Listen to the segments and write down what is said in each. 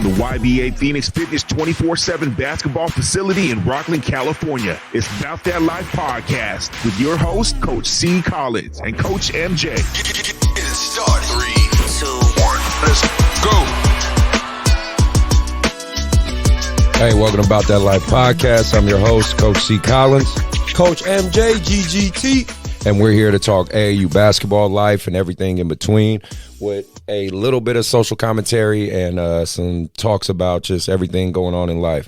the YBA Phoenix Fitness 24/7 basketball facility in Rockland, California. It's Bout That Life podcast with your host, Coach C. Collins and Coach MJ. Get it started. 3, 2, 1, let's go. Hey, welcome to Bout That Life podcast. I'm your host, Coach C. Collins. Coach MJ, GGT. And we're here to talk AAU basketball, life, and everything in between with a little bit of social commentary and some talks about just everything going on in life.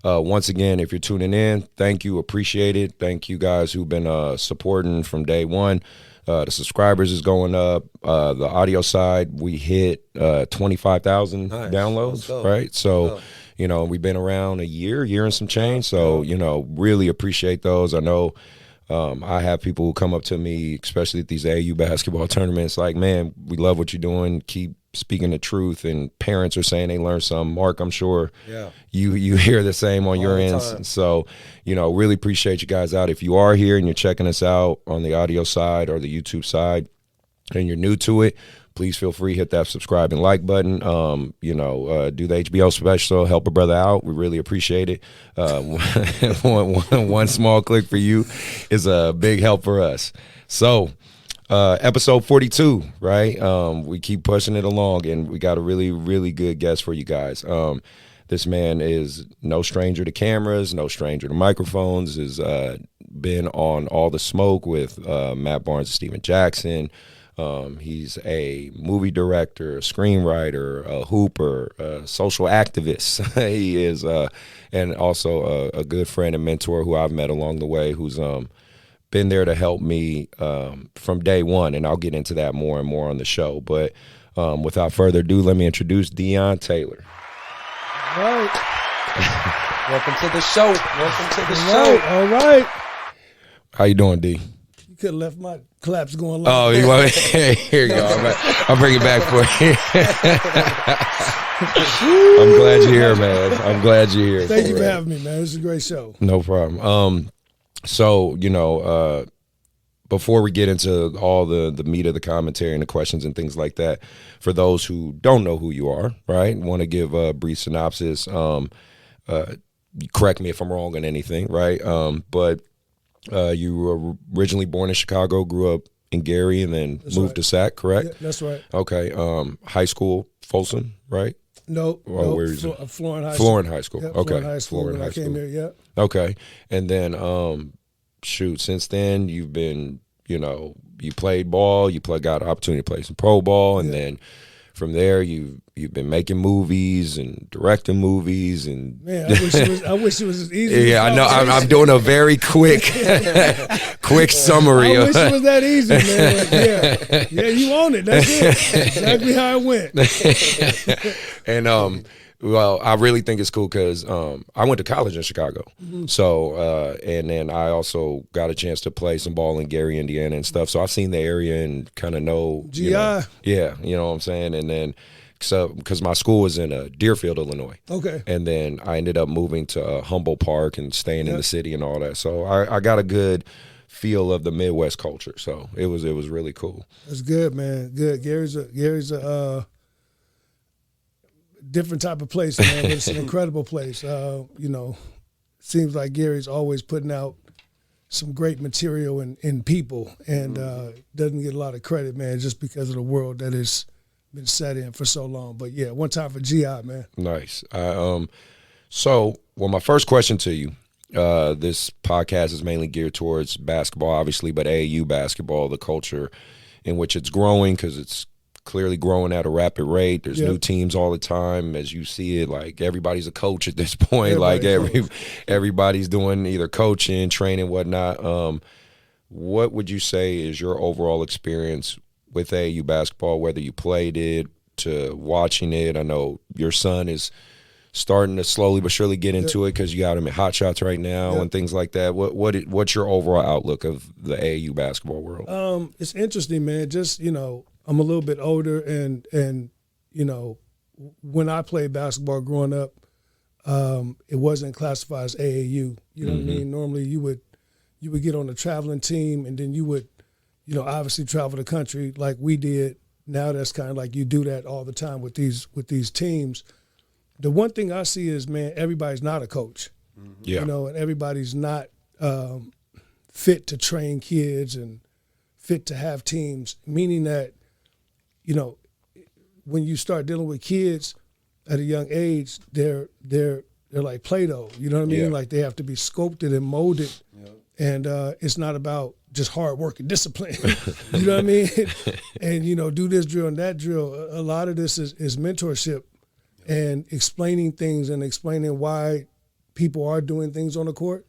Once again, if you're tuning in, thank you. Appreciate it. Thank you guys who've been supporting from day one. The subscribers is going up. The audio side, we hit 25,000 downloads, right? So, you know, we've been around a year and some change. So, you know, really appreciate those. I know I have people who come up to me, especially at these AAU basketball tournaments, like, man, we love what you're doing. Keep speaking the truth. And parents are saying they learned something. Mark, I'm sure you hear the same on your end. So, you know, really appreciate you guys out. If you are here and you're checking us out on the audio side or the YouTube side and you're new to it, please feel free, hit that subscribe and like button. Do the HBO special, help a brother out. We really appreciate it. One small click for you is a big help for us. So, episode 42, right? We keep pushing it along, and we got a really, really good guest for you guys. This man is no stranger to cameras, no stranger to microphones, has been on All the Smoke with Matt Barnes and Steven Jackson. He's a movie director, a screenwriter, a hooper, a social activist. He is, and also a good friend and mentor who I've met along the way, who's been there to help me from day one, and I'll get into that more and more on the show. But without further ado, let me introduce Deon Taylor. All right. Welcome to the show. All right. How you doing, D? You could have left my claps going like Oh, you want here you go. I'll bring it back for you. I'm glad you're here, man. I'm glad you're here. Thank you for having me, man. This is a great show. No problem. So, you know, before we get into all the meat of the commentary and the questions and things like that, for those who don't know who you are, right, want to give a brief synopsis. Correct me if I'm wrong on anything, right? But you were originally born in Chicago, grew up in Gary, and then moved to Sac, correct? Yeah, that's right. Okay. High school, Folsom, right? No, where's Florin High School. Florin High School. Yeah, Okay. Florin High School. Florin High I came School. here, yeah. Okay. And then, since then you've been, you know, you played ball, got an opportunity to play some pro ball, and then from there you've been making movies and directing movies and man, I wish it was as easy. Yeah, I know. I'm doing a very quick summary. I wish it was that easy, man. But yeah, you own it. That's it. Exactly how it went. And well, I really think it's cool because I went to college in Chicago. Mm-hmm. So, and then I also got a chance to play some ball in Gary, Indiana and stuff. So I've seen the area and kind of know. GI. You know, yeah, you know what I'm saying? And then, so because my school was in Deerfield, Illinois. Okay. And then I ended up moving to Humboldt Park and staying in the city and all that. So I got a good feel of the Midwest culture. So it was really cool. That's good, man. Good. Gary's a different type of place, man, but it's an incredible place. You know, seems like Gary's always putting out some great material in people, and doesn't get a lot of credit, man, just because of the world that has been set in for so long. But yeah, one time for GI, man. Nice. So, my first question to you, this podcast is mainly geared towards basketball, obviously, but AAU basketball, the culture in which it's growing, because it's clearly growing at a rapid rate. There's new teams all the time, as you see it. Like, everybody's a coach at this point. Everybody's doing either coaching, training, whatnot. What would you say is your overall experience with AAU basketball, whether you played it to watching it? I know your son is starting to slowly but surely get into it because you got him at Hot Shots right now and things like that. What's your overall outlook of the AAU basketball world? It's interesting, man. Just, you know, I'm a little bit older, and you know, when I played basketball growing up, it wasn't classified as AAU. You know what I mean? Normally you would get on a traveling team, and then you would, you know, obviously travel the country like we did. Now that's kind of like you do that all the time with these teams. the one thing I see is, man, everybody's not a coach. Yeah. You know, and everybody's not fit to train kids and fit to have teams, meaning that, you know, when you start dealing with kids at a young age, they're like Play-Doh. You know what I mean? Yeah. Like they have to be sculpted and molded, and it's not about just hard work and discipline. You know what I mean? And, you know, do this drill and that drill. A lot of this is mentorship and explaining things and explaining why people are doing things on the court.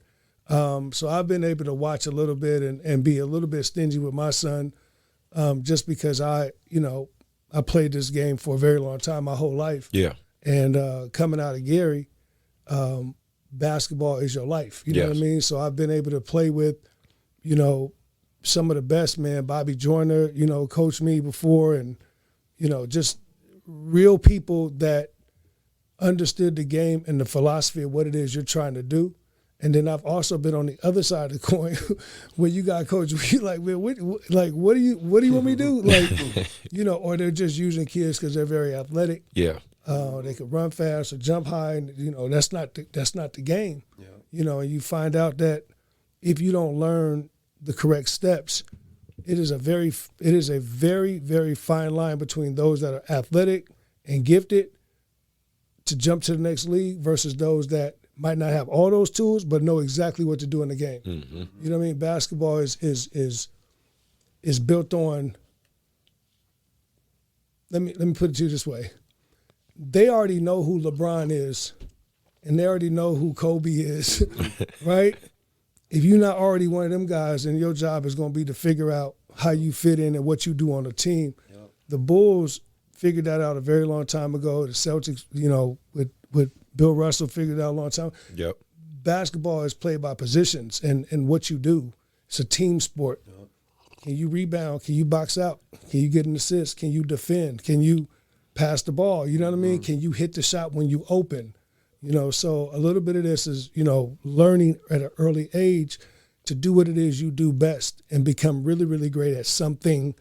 So I've been able to watch a little bit and be a little bit stingy with my son, just because I played this game for a very long time, my whole life. Yeah. And coming out of Gary, basketball is your life. You know what I mean? So I've been able to play with, you know, some of the best, man. Bobby Joyner, you know, coached me before, and, you know, just real people that understood the game and the philosophy of what it is you're trying to do. And then I've also been on the other side of the coin where you got coach, you like, man, what do you want me to do? Like, you know, or they're just using kids because they're very athletic. Yeah. They could run fast or jump high, and you know that's not the game. Yeah. You know, and you find out that if you don't learn the correct steps, it is a very, very fine line between those that are athletic and gifted to jump to the next league versus those that might not have all those tools but know exactly what to do in the game. Mm-hmm. You know what I mean? Basketball is built on. Let me put it to you this way. They already know who LeBron is, and they already know who Kobe is, right? If you're not already one of them guys, then your job is going to be to figure out how you fit in and what you do on a team. Yep. The Bulls figured that out a very long time ago. The Celtics, you know, with Bill Russell figured it out a long time. Yep. Basketball is played by positions and what you do. It's a team sport. Yep. Can you rebound? Can you box out? Can you get an assist? Can you defend? Can you pass the ball? You know what I mean? Can you hit the shot when you open? You know, so a little bit of this is, you know, learning at an early age to do what it is you do best and become really, really great at something.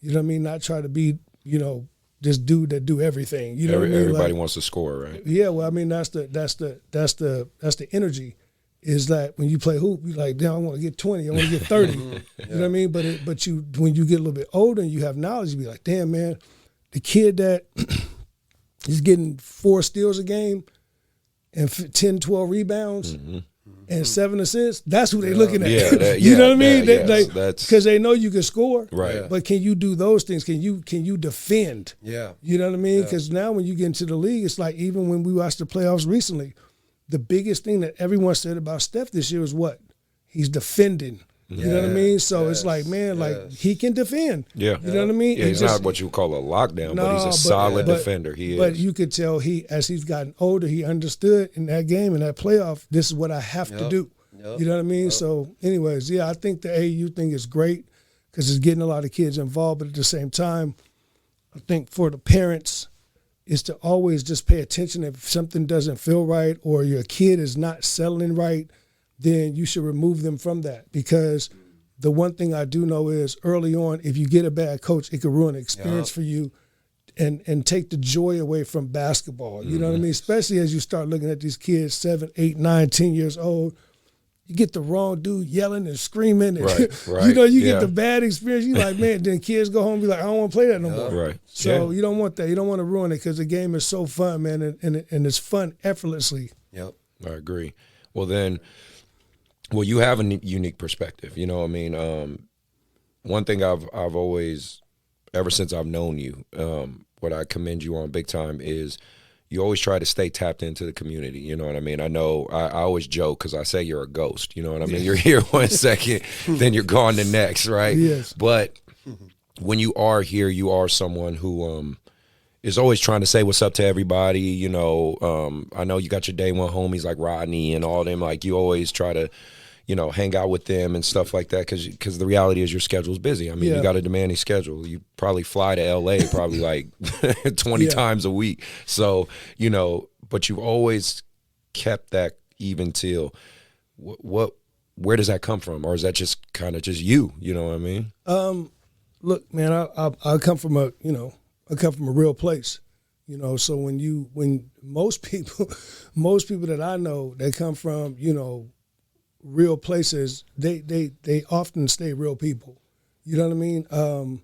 You know what I mean? Not try to be, you know, this dude that do everything. You know what I mean? Everybody Like, wants to score, right? yeah, well, I mean that's the energy. Is that when you play hoop, you like, damn, I want to get 20, I want to get 30. You know what I mean? But when you get a little bit older and you have knowledge, you be like, damn, man, the kid that is getting 4 steals a game and 10, 12 rebounds and 7 assists, that's who they looking at. Yeah, you know what I mean? that's Because they know you can score. Right. But can you do those things? Can you defend? Yeah. You know what I mean? Because now when you get into the league, it's like even when we watched the playoffs recently, the biggest thing that everyone said about Steph this year is what? He's defending. You know what I mean? So it's like, man, like he can defend. Yeah. You know what I mean? Yeah, he's not what you would call a lockdown, but he's a solid defender. He is. But you could tell as he's gotten older, he understood in that game, in that playoff, this is what I have to do. Yep. You know what I mean? So anyways, yeah, I think the AAU thing is great because it's getting a lot of kids involved. But at the same time, I think for the parents is to always just pay attention. If something doesn't feel right or your kid is not settling right, then you should remove them from that. Because the one thing I do know is early on, if you get a bad coach, it could ruin the experience for you and take the joy away from basketball. You know what I mean? Especially as you start looking at these kids 7, 8, 9, 10 years old. You get the wrong dude yelling and screaming. And, Right. you know, you get the bad experience. You're like, man, then kids go home and be like, I don't want to play that no more. Right. So you don't want that. You don't want to ruin it because the game is so fun, man, and it's fun effortlessly. Yep. I agree. Well, you have a unique perspective. You know what I mean? One thing I've always, ever since I've known you, what I commend you on big time is you always try to stay tapped into the community. You know what I mean? I know I always joke because I say you're a ghost. You know what I mean? You're here 1 second, then you're gone the next, right? Yes. But when you are here, you are someone who is always trying to say what's up to everybody. You know, I know you got your day one homies like Rodney and all them. Like you always try to, you know, hang out with them and stuff like that because the reality is your schedule's busy. I mean, you got a demanding schedule. You probably fly to L.A. probably like 20 times a week. So, you know, but you've always kept that even till. Where does that come from? Or is that just kind of just you? You know what I mean? Look, man, I come from a real place. You know, so when most people that I know that come from, you know, real places, they often stay real people. You know what I mean?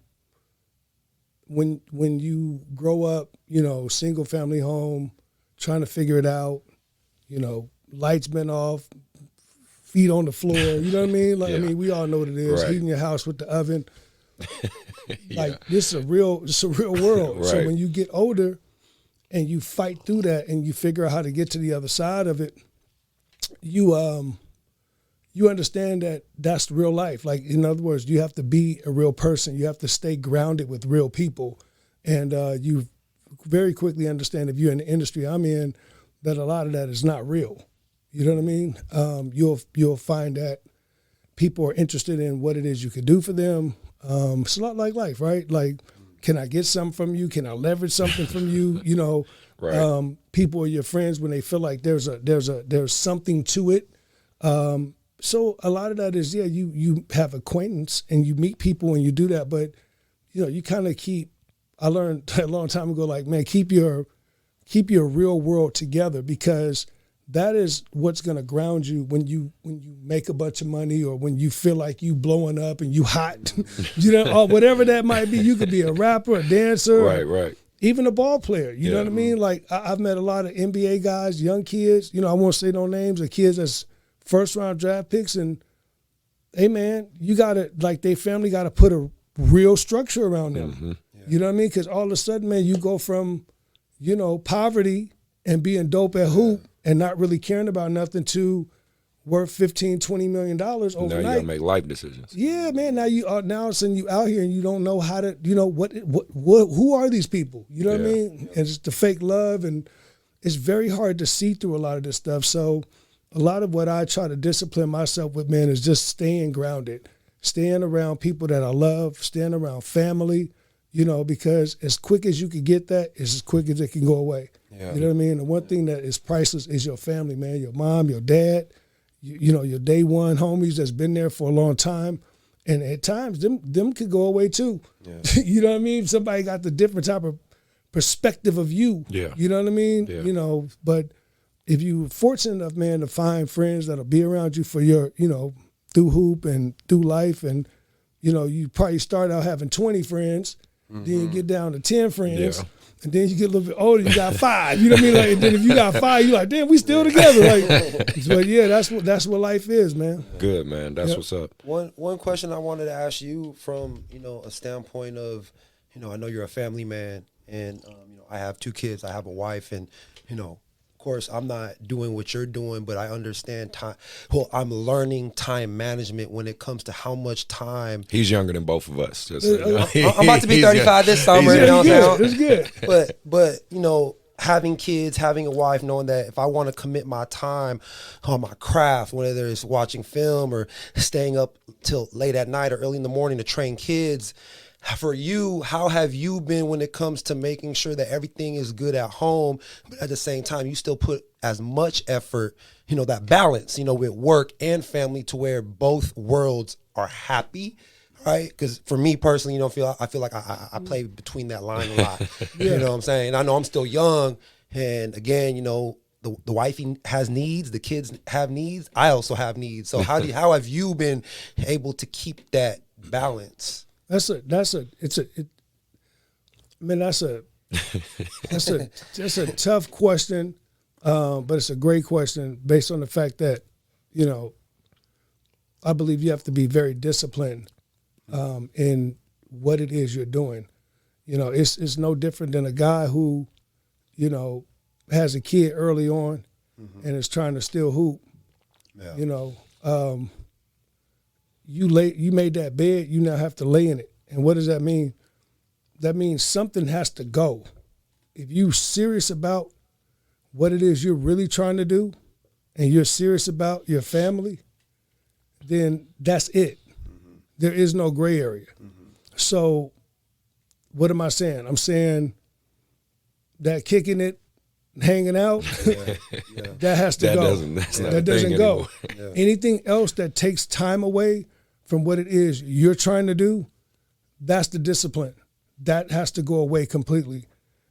When you grow up, you know, single family home, trying to figure it out, you know, lights been off, feet on the floor, you know what I mean? Like, I mean, we all know what it is, Right. heating your house with the oven. Like, this is a real world. Right. So when you get older and you fight through that and you figure out how to get to the other side of it, you understand that that's real life. Like, in other words, you have to be a real person. You have to stay grounded with real people. And you very quickly understand, if you're in the industry I'm in, that a lot of that is not real. You know what I mean? You'll find that people are interested in what it is you could do for them. It's a lot like life, right? Like, can I get something from you? Can I leverage something from you? You know, Right. People are your friends when they feel like there's something to it. So a lot of that is, you have acquaintance and you meet people and you do that, but you know, you kind of I learned a long time ago, like, man, keep your real world together, because that is what's going to ground you when you make a bunch of money, or when you feel like you blowing up and you hot, you know, or whatever that might be. You could be a rapper, a dancer, Right. even a ball player. You know what I mean? Like, I've met a lot of NBA guys, young kids, you know, I won't say no names, of kids that's first round draft picks, and hey man, you gotta, like, their family gotta put a real structure around them. Mm-hmm. You know what I mean? Because all of a sudden, man, you go from, you know, poverty and being dope at hoop and not really caring about nothing to worth $15-20 million overnight. Now you gotta make life decisions. Yeah, man. Now you are, now all of a sudden you out here and you don't know how to, you know, what who are these people? You know what I mean? And it's the fake love, and it's very hard to see through a lot of this stuff. So a lot of what I try to discipline myself with, man, is just staying grounded, staying around people that I love, staying around family, you know, because as quick as you can get that, it's as quick as it can go away. Yeah. You know what I mean? The one thing that is priceless is your family, man, your mom, your dad, you know, your day one homies that's been there for a long time. And at times, them could go away too. Yeah. You know what I mean? Somebody got the different type of perspective of you. Yeah. You know what I mean? Yeah. You know, but if you're fortunate enough, man, to find friends that'll be around you for your, you know, through hoop and through life, and, you know, you probably start out having 20 friends, then you get down to 10 friends, and then you get a little bit older, you got 5. You know what I mean? Like, and then if you got 5, you're like, damn, we still together. Like, but yeah, that's what life is, man. Good, man. That's what's up. One question I wanted to ask you from, you know, a standpoint of, you know, I know you're a family man, and you know, I have 2 kids, I have a wife, and, you know, of course, I'm not doing what you're doing, but I understand time. Well, I'm learning time management when it comes to how much time. He's younger than both of us. Just so you know. I'm about to be 35 this summer. You know what I'm saying? It's good. But you know, having kids, having a wife, knowing that if I want to commit my time on my craft, whether it's watching film or staying up till late at night or early in the morning to train kids. For you, how have you been when it comes to making sure that everything is good at home, but at the same time, you still put as much effort, you know, that balance, you know, with work and family, to where both worlds are happy, right? Because for me personally, you know, I feel like I play between that line a lot. You know what I'm saying? And I know I'm still young. And again, you know, the wifey has needs, the kids have needs. I also have needs. So how have you been able to keep that balance? That's a tough question, but it's a great question based on the fact that, you know, I believe you have to be very disciplined in what it is you're doing. You know, it's no different than a guy who, you know, has a kid early on and is trying to still hoop. Yeah. You know, you made that bed, you now have to lay in it. And what does that mean? That means something has to go. If you're serious about what it is you're really trying to do, and you're serious about your family, then that's it. Mm-hmm. There is no gray area. Mm-hmm. So what am I saying? I'm saying that kicking it, hanging out, that has to go. That doesn't go. Yeah. Anything else that takes time away from what it is you're trying to do, that's the discipline. That has to go away completely,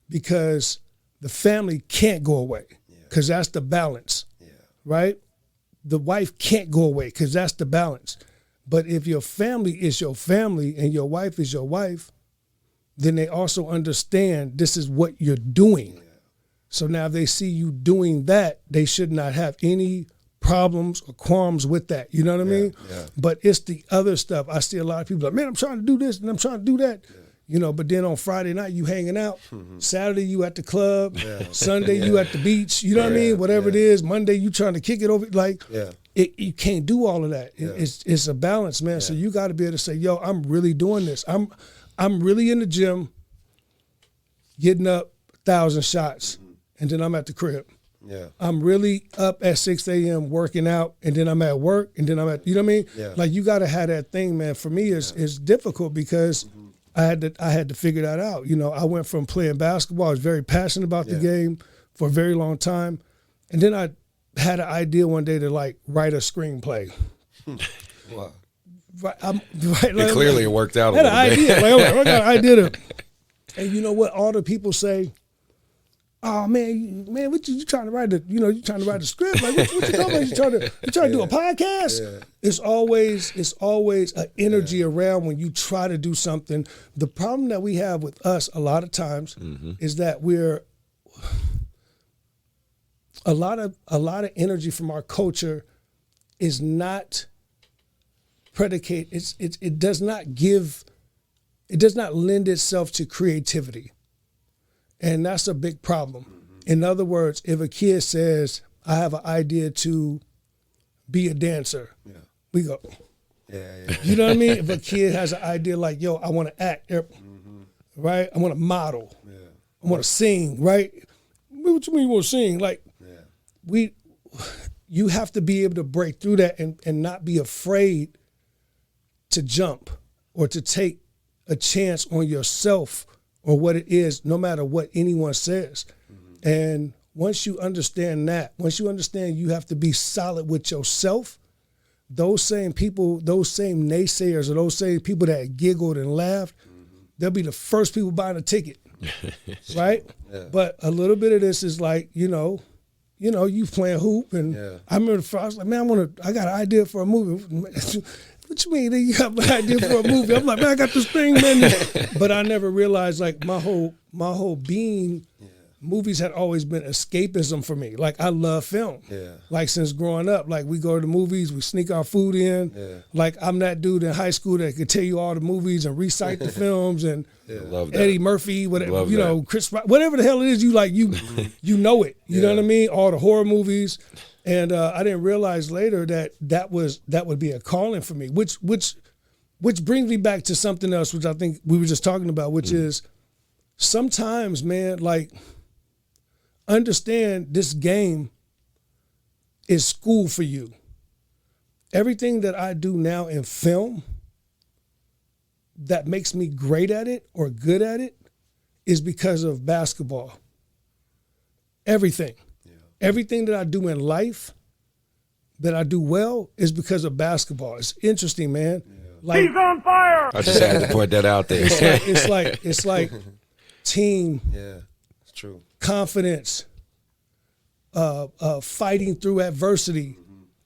because the family can't go away because that's the balance, right? The wife can't go away because that's the balance. But if your family is your family and your wife is your wife, then they also understand this is what you're doing. So now if they see you doing that, they should not have any problems or qualms with that. You know what I mean? Yeah. But it's the other stuff. I see a lot of people like, man, I'm trying to do this and I'm trying to do that. You know, but then on Friday night you hanging out. Saturday you at the club. Sunday you at the beach. You know what I mean? Whatever it is. Monday you trying to kick it over. Like, you can't do all of that. It's a balance, man. So you got to be able to say, yo, I'm really doing this. I'm really in the gym, getting up 1,000 shots, and then I'm at the crib. Yeah. I'm really up at 6 a.m. working out, and then I'm at work, and then I'm at, you know what I mean? Yeah. Like, you got to have that thing, man. For me, it's difficult because I had to figure that out. You know, I went from playing basketball, I was very passionate about the game for a very long time, and then I had an idea one day to, like, write a screenplay. Wow. Right, like, Clearly it worked out a I had little an bit. idea. Like, I got an idea to, and you know what? All the people say, "Oh man, what you trying to write? You trying to write a script? Like what you talking about? You trying to do a podcast?" Yeah. It's always an energy around when you try to do something. The problem that we have with us a lot of times is that we're a lot of energy from our culture is not predicate. It does not lend itself to creativity. And that's a big problem. In other words, if a kid says, I have an idea to be a dancer, we go, you know what I mean? If a kid has an idea like, yo, I want to act, right? I want to model. I want to sing, right? What you mean you want to sing? Like, you have to be able to break through that and not be afraid to jump or to take a chance on yourself or what it is, no matter what anyone says. And once you understand that, once you understand you have to be solid with yourself, those same people, those same naysayers or those same people that giggled and laughed, they'll be the first people buying a ticket, right? But a little bit of this is like, you playing hoop, and I remember I was like, man, I got an idea for a movie. What you mean? You got an idea for a movie? I'm like, man, I got this thing, man. But I never realized, like, my whole being, movies had always been escapism for me. Like, I love film. Like, since growing up, like, we go to the movies, we sneak our food in. Like, I'm that dude in high school that could tell you all the movies and recite the films and Love that. Eddie Murphy, whatever, Love Chris Rock, whatever the hell it is, you like, you know it. You know what I mean? All the horror movies. And I didn't realize later that would be a calling for me, which brings me back to something else, which I think we were just talking about, which is sometimes, man, like, understand this game is school for you. Everything that I do now in film that makes me great at it or good at it is because of basketball. Everything. Everything that I do in life that I do well is because of basketball. It's interesting, man. Like, he's on fire. I just had to put that out there. It's like team. Yeah, it's true. Confidence, fighting through adversity.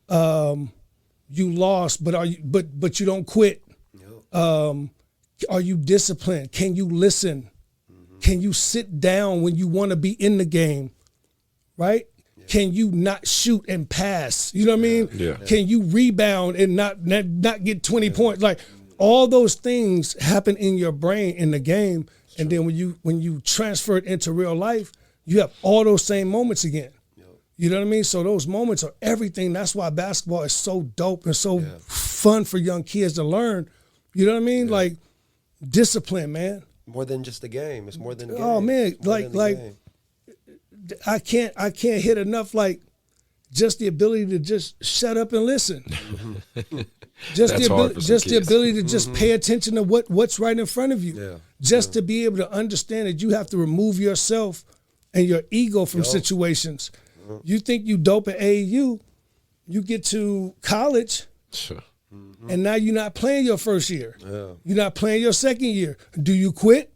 You lost, but you don't quit. Are you disciplined? Can you listen? Can you sit down when you want to be in the game? Right? Can you not shoot and pass? You know what I mean? Yeah. Can you rebound and not get 20 points? Like, all those things happen in your brain in the game, and then when you transfer it into real life, you have all those same moments again. You know what I mean? So those moments are everything. That's why basketball is so dope and so fun for young kids to learn. You know what I mean? Like, discipline, man. More than just the game. It's more than the game. Oh man, It's more than the like game. I can't hit enough, like, just the ability to just shut up and listen. Just That's hard for some the kids. ability to just pay attention to what's right in front of you. Yeah. Just to be able to understand that you have to remove yourself and your ego from situations. You think you dope at AAU, you get to college, and now you're not playing your first year. You're not playing your second year. Do you quit?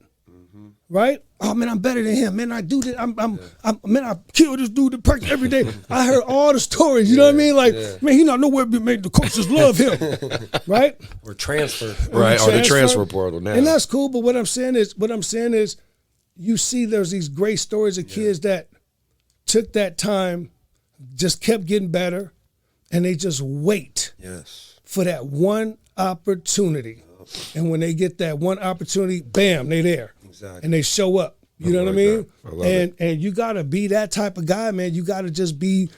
Right? oh man, I'm better than him. Man, I do this. Man, I kill this dude at practice every day. I heard all the stories. You know what I mean? Like, man, he not nowhere but made the coaches love him, right? Or transfer, right? Or the transfer portal now, and that's cool. But what I'm saying is, you see, there's these great stories of kids that took that time, just kept getting better, and they just wait for that one opportunity. And when they get that one opportunity, bam, they there. Exactly. And they show up. You know what I mean? And you got to be that type of guy, man. You got to just be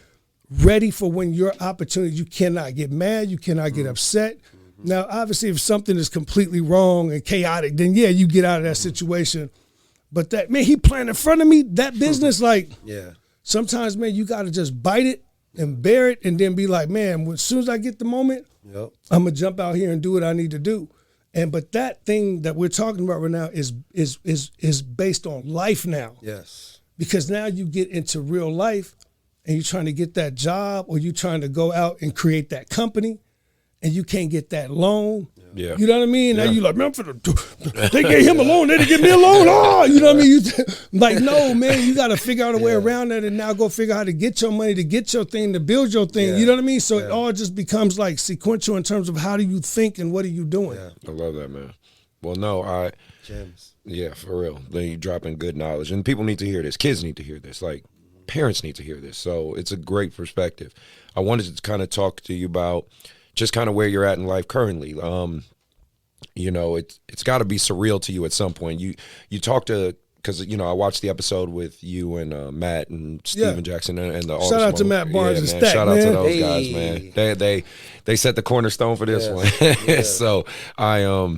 ready for when your opportunity, you cannot get mad. You cannot get upset. Now, obviously, if something is completely wrong and chaotic, then, yeah, you get out of that situation. But that, man, he playing in front of me, that business, like, sometimes, man, you got to just bite it and bear it and then be like, man, as soon as I get the moment, I'm going to jump out here and do what I need to do. But that thing that we're talking about right now is based on life now. Yes. Because now you get into real life and you're trying to get that job or you're trying to go out and create that company and you can't get that loan. Yeah. You know what I mean? Now you like, man, they gave him a loan, they didn't give me a loan. Oh, you know what I mean? Like, no, man, you got to figure out a way around that and now go figure out how to get your money, to get your thing, to build your thing. You know what I mean? So it all just becomes like sequential in terms of how do you think and what are you doing? I love that, man. Well, no, Gems. Yeah, for real. Then you dropping good knowledge. And people need to hear this. Kids need to hear this. Like, parents need to hear this. So it's a great perspective. I wanted to kind of talk to you about just kind of where you're at in life currently. You know, it's got to be surreal to you at some point. You talk to, because, you know, I watched the episode with you and Matt and Steven Jackson and the shout out to Matt Barnes and Stack, shout out to those guys, man. They set the cornerstone for this one. So I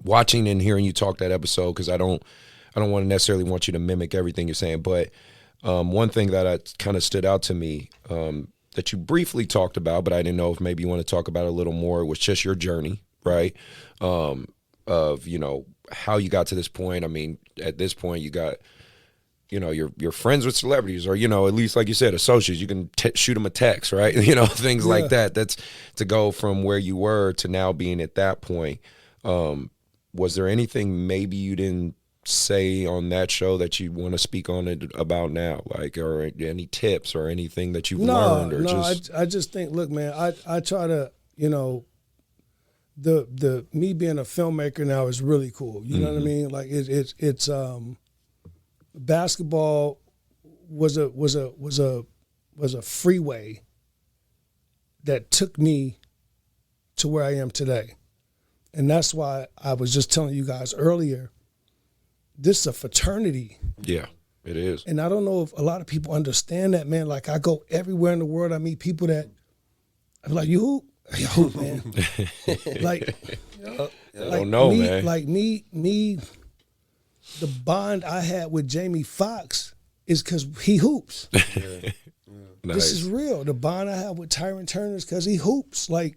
watching and hearing you talk that episode, because I don't want to necessarily want you to mimic everything you're saying, but one thing that kind of stood out to me that you briefly talked about, but I didn't know if maybe you want to talk about it a little more, was just your journey, right? Of, you know, how you got to this point. I mean, at this point, you got, you know, you're friends with celebrities, or, you know, at least like you said, associates. You can shoot them a text, right? You know, things like that. That's to go from where you were to now being at that point. Was there anything maybe you didn't say on that show that you want to speak on it about now, like, or any tips or anything that you've learned? Or I just think, look, man, I try to, you know, the me being a filmmaker now is really cool. You know what I mean? Like it's basketball was a freeway that took me to where I am today. And that's why I was just telling you guys earlier, this is a fraternity. Yeah, it is. And I don't know if a lot of people understand that, man. Like, I go everywhere in the world, I meet people that, I'm like, you hoop? I hoop, man. Like, I don't know, man. Like me, the bond I had with Jamie Foxx is because he hoops. Nice. This is real. The bond I have with Tyron Turner is because he hoops. Like,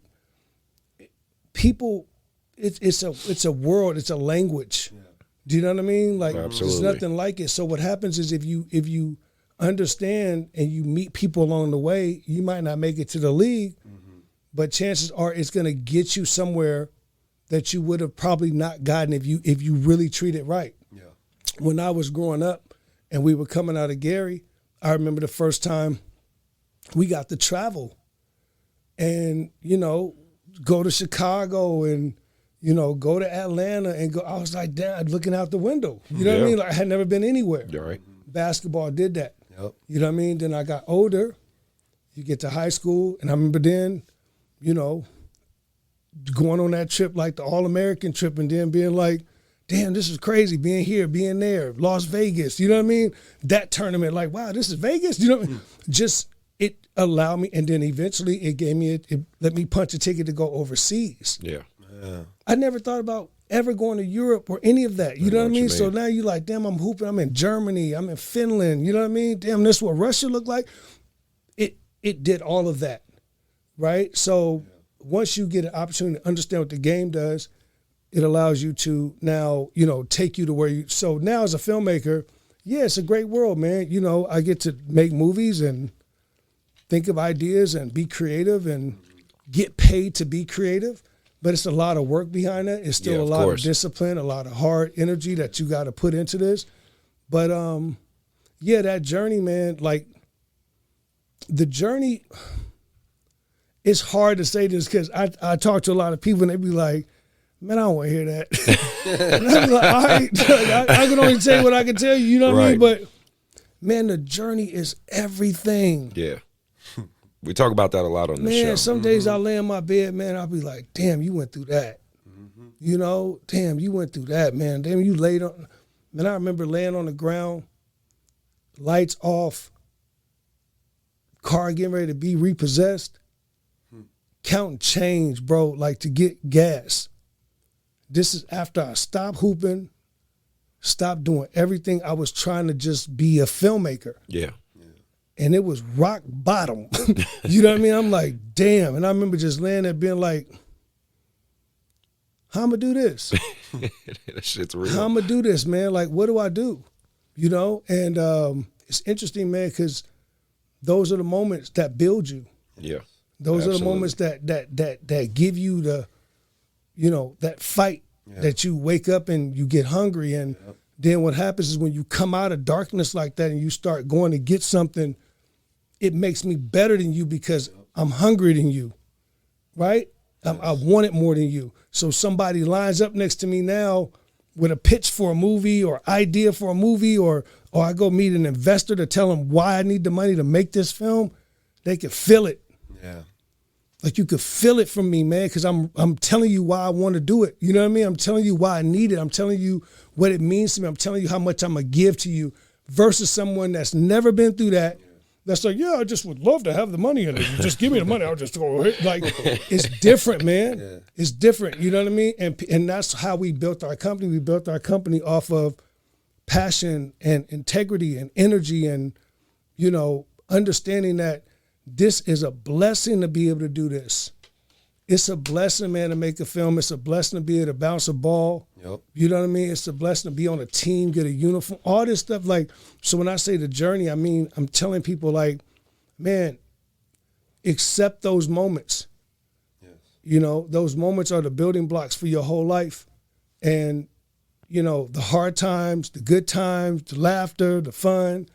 people, it's a world, it's a language. Yeah. Do you know what I mean? Like, absolutely. There's nothing like it. So what happens is if you understand and you meet people along the way, you might not make it to the league, but chances are it's going to get you somewhere that you would have probably not gotten if you really treat it right. Yeah. When I was growing up and we were coming out of Gary, I remember the first time we got to travel and, you know, go to Chicago and, you know, go to Atlanta and go. I was like, damn, looking out the window. You know what I mean? Like, I had never been anywhere. You're right. Basketball did that. Yep. You know what I mean? Then I got older. You get to high school, and I remember then, you know, going on that trip, like the All-American trip, and then being like, damn, this is crazy, being here, being there, Las Vegas, you know what I mean? That tournament, like, wow, this is Vegas? You know what I mean? Just, it allowed me, and then eventually it gave me, it let me punch a ticket to go overseas. Yeah. I never thought about ever going to Europe or any of that. You know what I mean? So now you're like, damn, I'm hooping. I'm in Germany. I'm in Finland. You know what I mean? Damn, this is what Russia looked like. It did all of that, right? So once you get an opportunity to understand what the game does, it allows you to now, you know, take you to where you. So now as a filmmaker, yeah, it's a great world, man. You know, I get to make movies and think of ideas and be creative and get paid to be creative. But it's a lot of work behind that. It's still a lot of discipline, a lot of hard energy that you got to put into this. But yeah, that journey, man, like the journey, it's hard to say this because I talk to a lot of people and they be like, man, I don't want to hear that. And I be like, all right, I can only tell you what I can tell you, you know what I mean? But man, the journey is everything. Yeah. We talk about that a lot on the show. Man, some days I lay in my bed, man, I'll be like, damn, you went through that. You know, damn, you went through that, man. Damn, you laid on. Man, I remember laying on the ground, lights off, car getting ready to be repossessed, counting change, bro, like to get gas. This is after I stopped hooping, stopped doing everything. I was trying to just be a filmmaker. Yeah. And it was rock bottom. You know what I mean? I'm like, damn. And I remember just laying there being like, how I'm going to do this? That shit's real. How I'm going to do this, man? Like, what do I do? You know? And it's interesting, man, because those are the moments that build you. Yeah. Those Absolutely. are the moments that give you the, you know, that fight that you wake up and you get hungry. And then what happens is when you come out of darkness like that and you start going to get something, it makes me better than you because I'm hungrier than you, right? I want it more than you. So somebody lines up next to me now with a pitch for a movie or idea for a movie, or I go meet an investor to tell them why I need the money to make this film, they can feel it. Yeah. Like you could feel it from me, man, because I'm telling you why I want to do it. You know what I mean? I'm telling you why I need it. I'm telling you what it means to me. I'm telling you how much I'm going to give to you versus someone that's never been through that. That's like, yeah, I just would love to have the money in it. You just give me the money. I'll just go ahead. Like, it's different, man. Yeah. It's different. You know what I mean? And that's how we built our company. We built our company off of passion and integrity and energy and, you know, understanding that this is a blessing to be able to do this. It's a blessing, man, to make a film. It's a blessing to be able to bounce a ball. Yep. You know what I mean? It's a blessing to be on a team, get a uniform, all this stuff. Like, so when I say the journey, I mean, I'm telling people like, man, accept those moments. Yes. You know, those moments are the building blocks for your whole life. And, you know, the hard times, the good times, the laughter, the fun,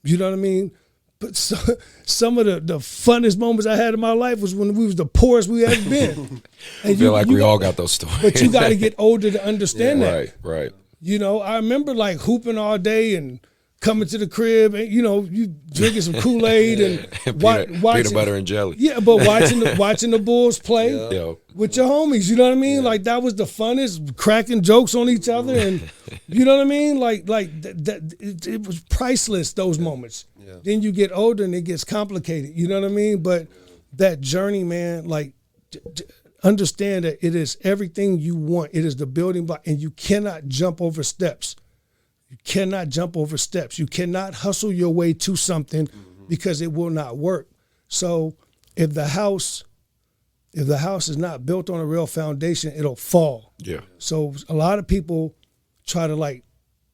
you know what I mean? But some of the funnest moments I had in my life was when we was the poorest we ever been. And I feel like we all got those stories. But you got to get older to understand that. Right. You know, I remember like hooping all day and coming to the crib and, you know, you drinking some Kool-Aid and watching peanut butter and jelly. Yeah, but watching the Bulls play with your homies, you know what I mean? Yeah. Like that was the funnest, cracking jokes on each other and you know what I mean? Like it was priceless, those moments. Yeah. Then you get older and it gets complicated, you know what I mean? But that journey, man, like understand that it is everything you want. It is the building block and you cannot jump over steps. You cannot jump over steps. You cannot hustle your way to something because it will not work. So if the house is not built on a real foundation, it'll fall. Yeah. So a lot of people try to like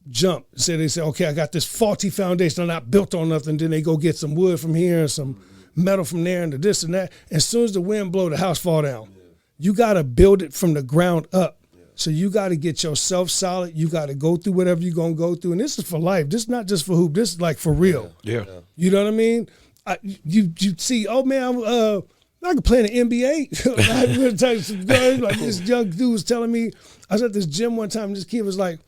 jump. They say, okay, I got this faulty foundation. I'm not built on nothing. Then they go get some wood from here and some metal from there and this and that. As soon as the wind blow, the house fall down. Yeah. You got to build it from the ground up. So you got to get yourself solid. You got to go through whatever you're going to go through. And this is for life. This is not just for hoop. This is like for real. Yeah. You know what I mean? You see, oh, man, I could play in the NBA. I was gonna tell you some guys, like this young dude was telling me, I was at this gym one time, and this kid was like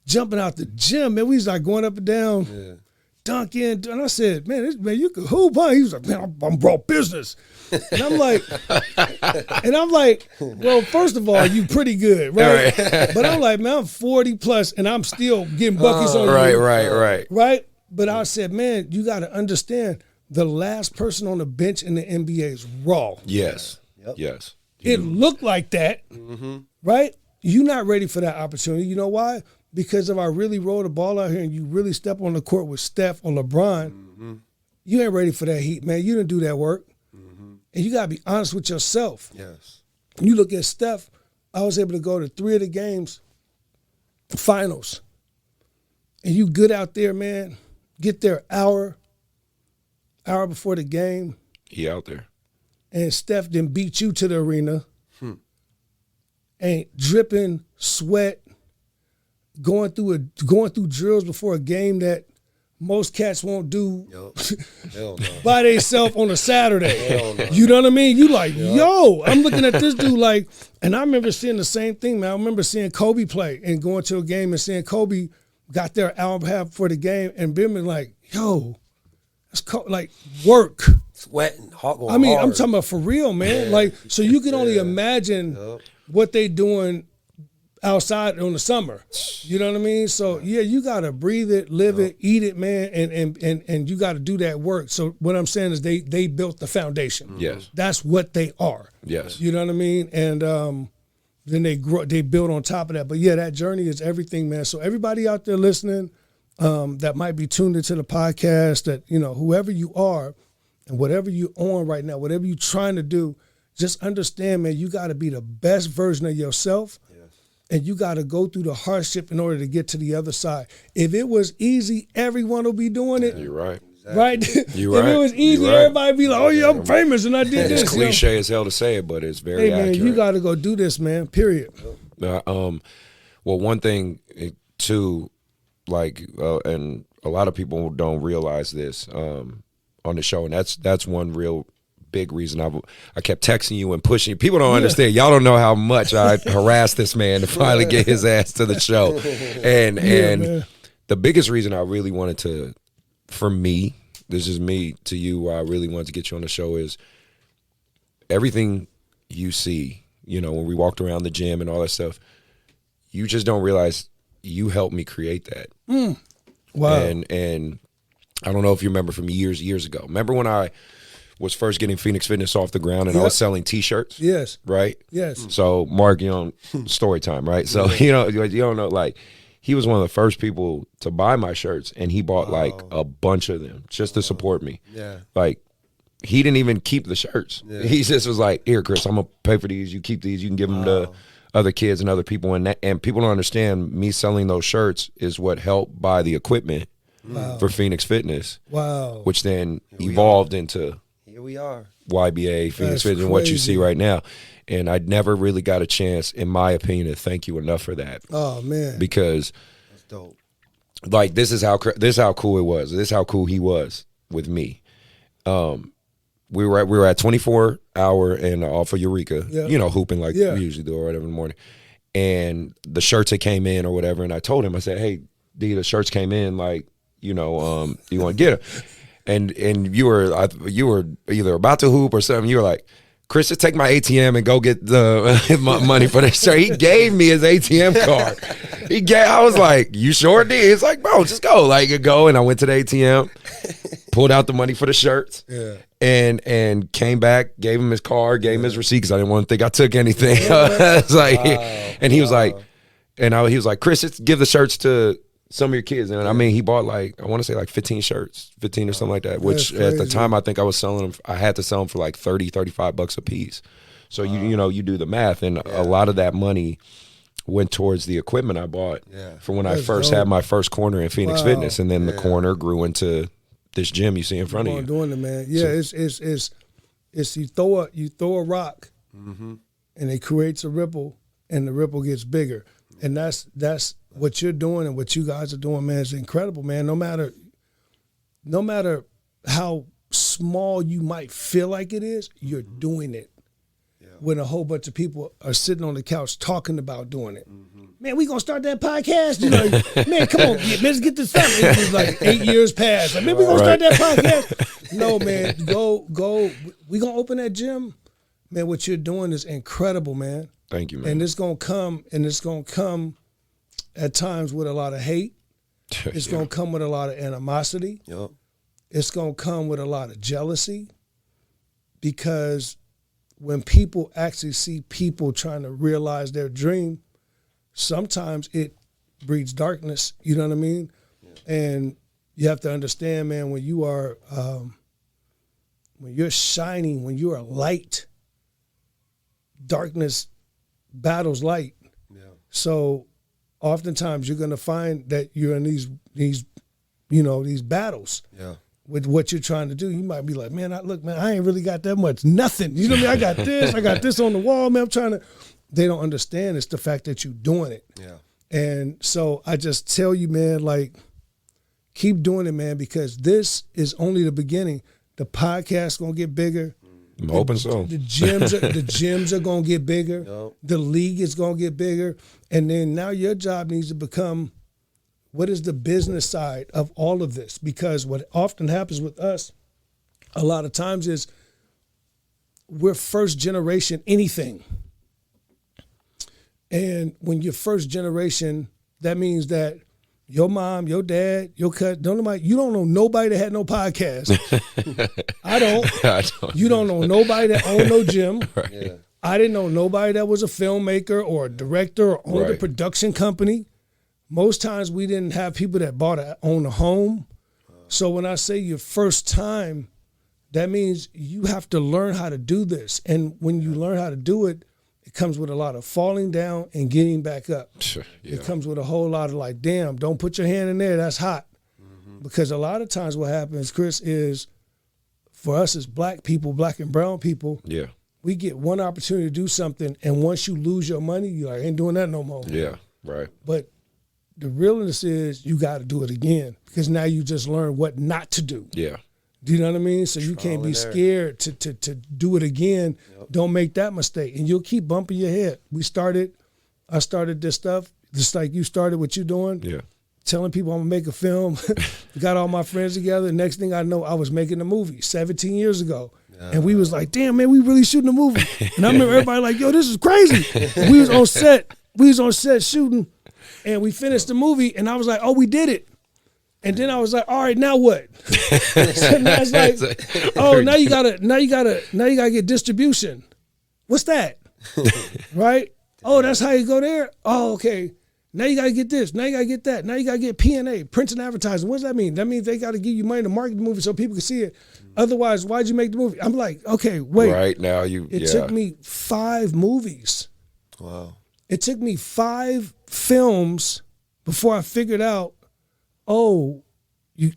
jumping out the gym. Man, we was like going up and down, dunking. And I said, man, you could hoop, huh? He was like, man, I'm brought business. And I'm like, well, first of all, you pretty good, right? But I'm like, man, I'm 40 plus and I'm still getting buckets on you. Right? But I said, man, you got to understand the last person on the bench in the NBA is raw. Yes. Yep. Yes. It looked like that, right? You're not ready for that opportunity. You know why? Because if I really roll the ball out here and you really step on the court with Steph or LeBron, you ain't ready for that heat, man. You didn't do that work. And you got to be honest with yourself. Yes. You look at Steph, I was able to go to 3 of the games, finals. And you good out there, man. Get there hour before the game. He out there. And Steph then beat you to the arena. And dripping, sweat, going through drills before a game that most cats won't do Hell no. by themselves on a Saturday. Hell no. You know what I mean? You like, yo, I'm looking at this dude like, and I remember seeing the same thing, man. I remember seeing Kobe play and going to a game and seeing Kobe got there an hour and a half before the game and being like, yo, that's like work. Sweating, hot going I mean, hard. I'm talking about for real, man. Like, so you can only imagine what they doing outside on the summer. You know what I mean? So yeah, you gotta breathe it, live it, eat it, man, and you gotta do that work. So what I'm saying is they built the foundation. Yes. That's what they are. Yes. You know what I mean? And then they build on top of that. But yeah, that journey is everything, man. So everybody out there listening, that might be tuned into the podcast, that, you know, whoever you are and whatever you're on right now, whatever you're trying to do, just understand, man, you gotta be the best version of yourself. And you got to go through the hardship in order to get to the other side. If it was easy, everyone will be doing it. You're right. Right? You're if right. it was easy, You're right. everybody be like, oh, yeah, I'm famous and I did this. It's cliche as hell to say it, but it's very Hey, man, accurate. you got to go do this, man, period. Well, one thing too, like, and a lot of people don't realize this on the show, and that's one real big reason I kept texting you and pushing you. People don't understand. Y'all don't know how much I harassed this man to finally get his ass to the show. And man. the biggest reason I really wanted to, for me, this is me to you, why I really wanted to get you on the show is everything you see, you know, when we walked around the gym and all that stuff, you just don't realize you helped me create that. Wow. And I don't know if you remember from years ago. Remember when I was first getting Phoenix Fitness off the ground and I was selling T-shirts? Yes. Right? Yes. So, Mark, you know, story time, right? So, you don't know, like, he was one of the first people to buy my shirts, and he bought, like, a bunch of them just to support me. Yeah. Like, he didn't even keep the shirts. Yeah. He just was like, here, Chris, I'm going to pay for these. You keep these. You can give them to other kids and other people. And people don't understand, me selling those shirts is what helped buy the equipment for Phoenix Fitness. Wow. Which then evolved into Here we are. YBA, Phoenix That's Fitness, and what you crazy. see right now. And I never really got a chance, in my opinion, to thank you enough for that. Oh, man. Because, That's dope. like, this is how cool it was. This is how cool he was with me. We were at 24-hour and off of Eureka, you know, hooping like we usually do or whatever in the morning. And the shirts that came in or whatever, and I told him, I said, hey, D, the shirts came in, like, you know, you want to get them? And you were either about to hoop or something. You were like, Chris, just take my ATM and go get the money for this shirt. He gave me his ATM card. I was like, you sure did? It's like, bro, just go. Like, go. And I went to the ATM, pulled out the money for the shirts, and came back, gave him his card, gave him his receipt because I didn't want to think I took anything. It's like, and he was like, he was like, Chris, just give the shirts to some of your kids. And I mean, he bought like, I want to say like 15 shirts, 15 or something like that, which at the time I think I was selling them, I had to sell them for like $30-$35 a piece. So you know, you do the math, and a lot of that money went towards the equipment I bought for when I first had my first corner in Phoenix Fitness. And then the corner grew into this gym you see in front of you. Doing it, man. Yeah, so, it's you throw a rock and it creates a ripple, and the ripple gets bigger. And that's what you're doing and what you guys are doing, man, is incredible, man. No matter how small you might feel like it is, you're doing it. When a whole bunch of people are sitting on the couch talking about doing it. Man, we gonna start that podcast? You know, man, come on, let's get this started. It was like 8 years past. Like, man, we gonna start that podcast? No, man, go. We gonna open that gym. Man, what you're doing is incredible, man. Thank you, man. And it's gonna come at times with a lot of hate. It's gonna come with a lot of animosity. Yep. It's gonna come with a lot of jealousy, because when people actually see people trying to realize their dream, sometimes it breeds darkness. You know what I mean? Yeah. And you have to understand, man, when you are, when you're shining, when you are light, darkness battles light. Yeah. So oftentimes you're going to find that you're in these battles. Yeah. With what you're trying to do. You might be like, man, I ain't really got that much, nothing. You know what I mean? I got this on the wall, man. They don't understand it's the fact that you're doing it. Yeah. And so I just tell you, man, like, keep doing it, man, because this is only the beginning. The podcast gonna get bigger. I'm hoping so. The gyms are gonna get bigger. Yep. The league is gonna get bigger, and then now your job needs to become, what is the business side of all of this? Because what often happens with us, a lot of times, is we're first generation anything, and when you're first generation, that means that your mom, your dad, your cousin, you don't know nobody that had no podcast. I don't. You don't know nobody that owned no gym. Right. Yeah. I didn't know nobody that was a filmmaker or a director or owned a Right. production company. Most times we didn't have people that own a home. So when I say your first time, that means you have to learn how to do this. And when you learn how to do it, it comes with a lot of falling down and getting back up. Yeah. It comes with a whole lot of like, damn, don't put your hand in there, that's hot. Because a lot of times what happens, Chris, is for us as black people, black and brown people, Yeah. we get one opportunity to do something, and once you lose your money, you're like, I ain't doing that no more. Yeah. Right. But the realness is you got to do it again, because now you just learn what not to do. Yeah. Do you know what I mean? So you can't be scared to do it again. Don't make that mistake, and you'll keep bumping your head. I started this stuff just like you started what you doing. Yeah. Telling people I'm gonna make a film. Got all my friends together. Next thing I know, I was making a movie 17 years ago. And we was like, damn, man, we really shooting a movie. And I remember everybody like, yo, this is crazy. And we was on set shooting, and we finished the movie, and I was like, oh, we did it. And then I was like, all right, now what? So now it's like, oh, now you gotta get distribution. What's that? Right? Oh, that's how you go there? Oh, okay. Now you gotta get this. Now you gotta get that. Now you gotta get P&A, print and advertising. What does that mean? That means they gotta give you money to market the movie so people can see it. Otherwise, why'd you make the movie? I'm like, okay, wait. Right now It took me 5 movies. Wow. It took me 5 films before I figured out, oh, you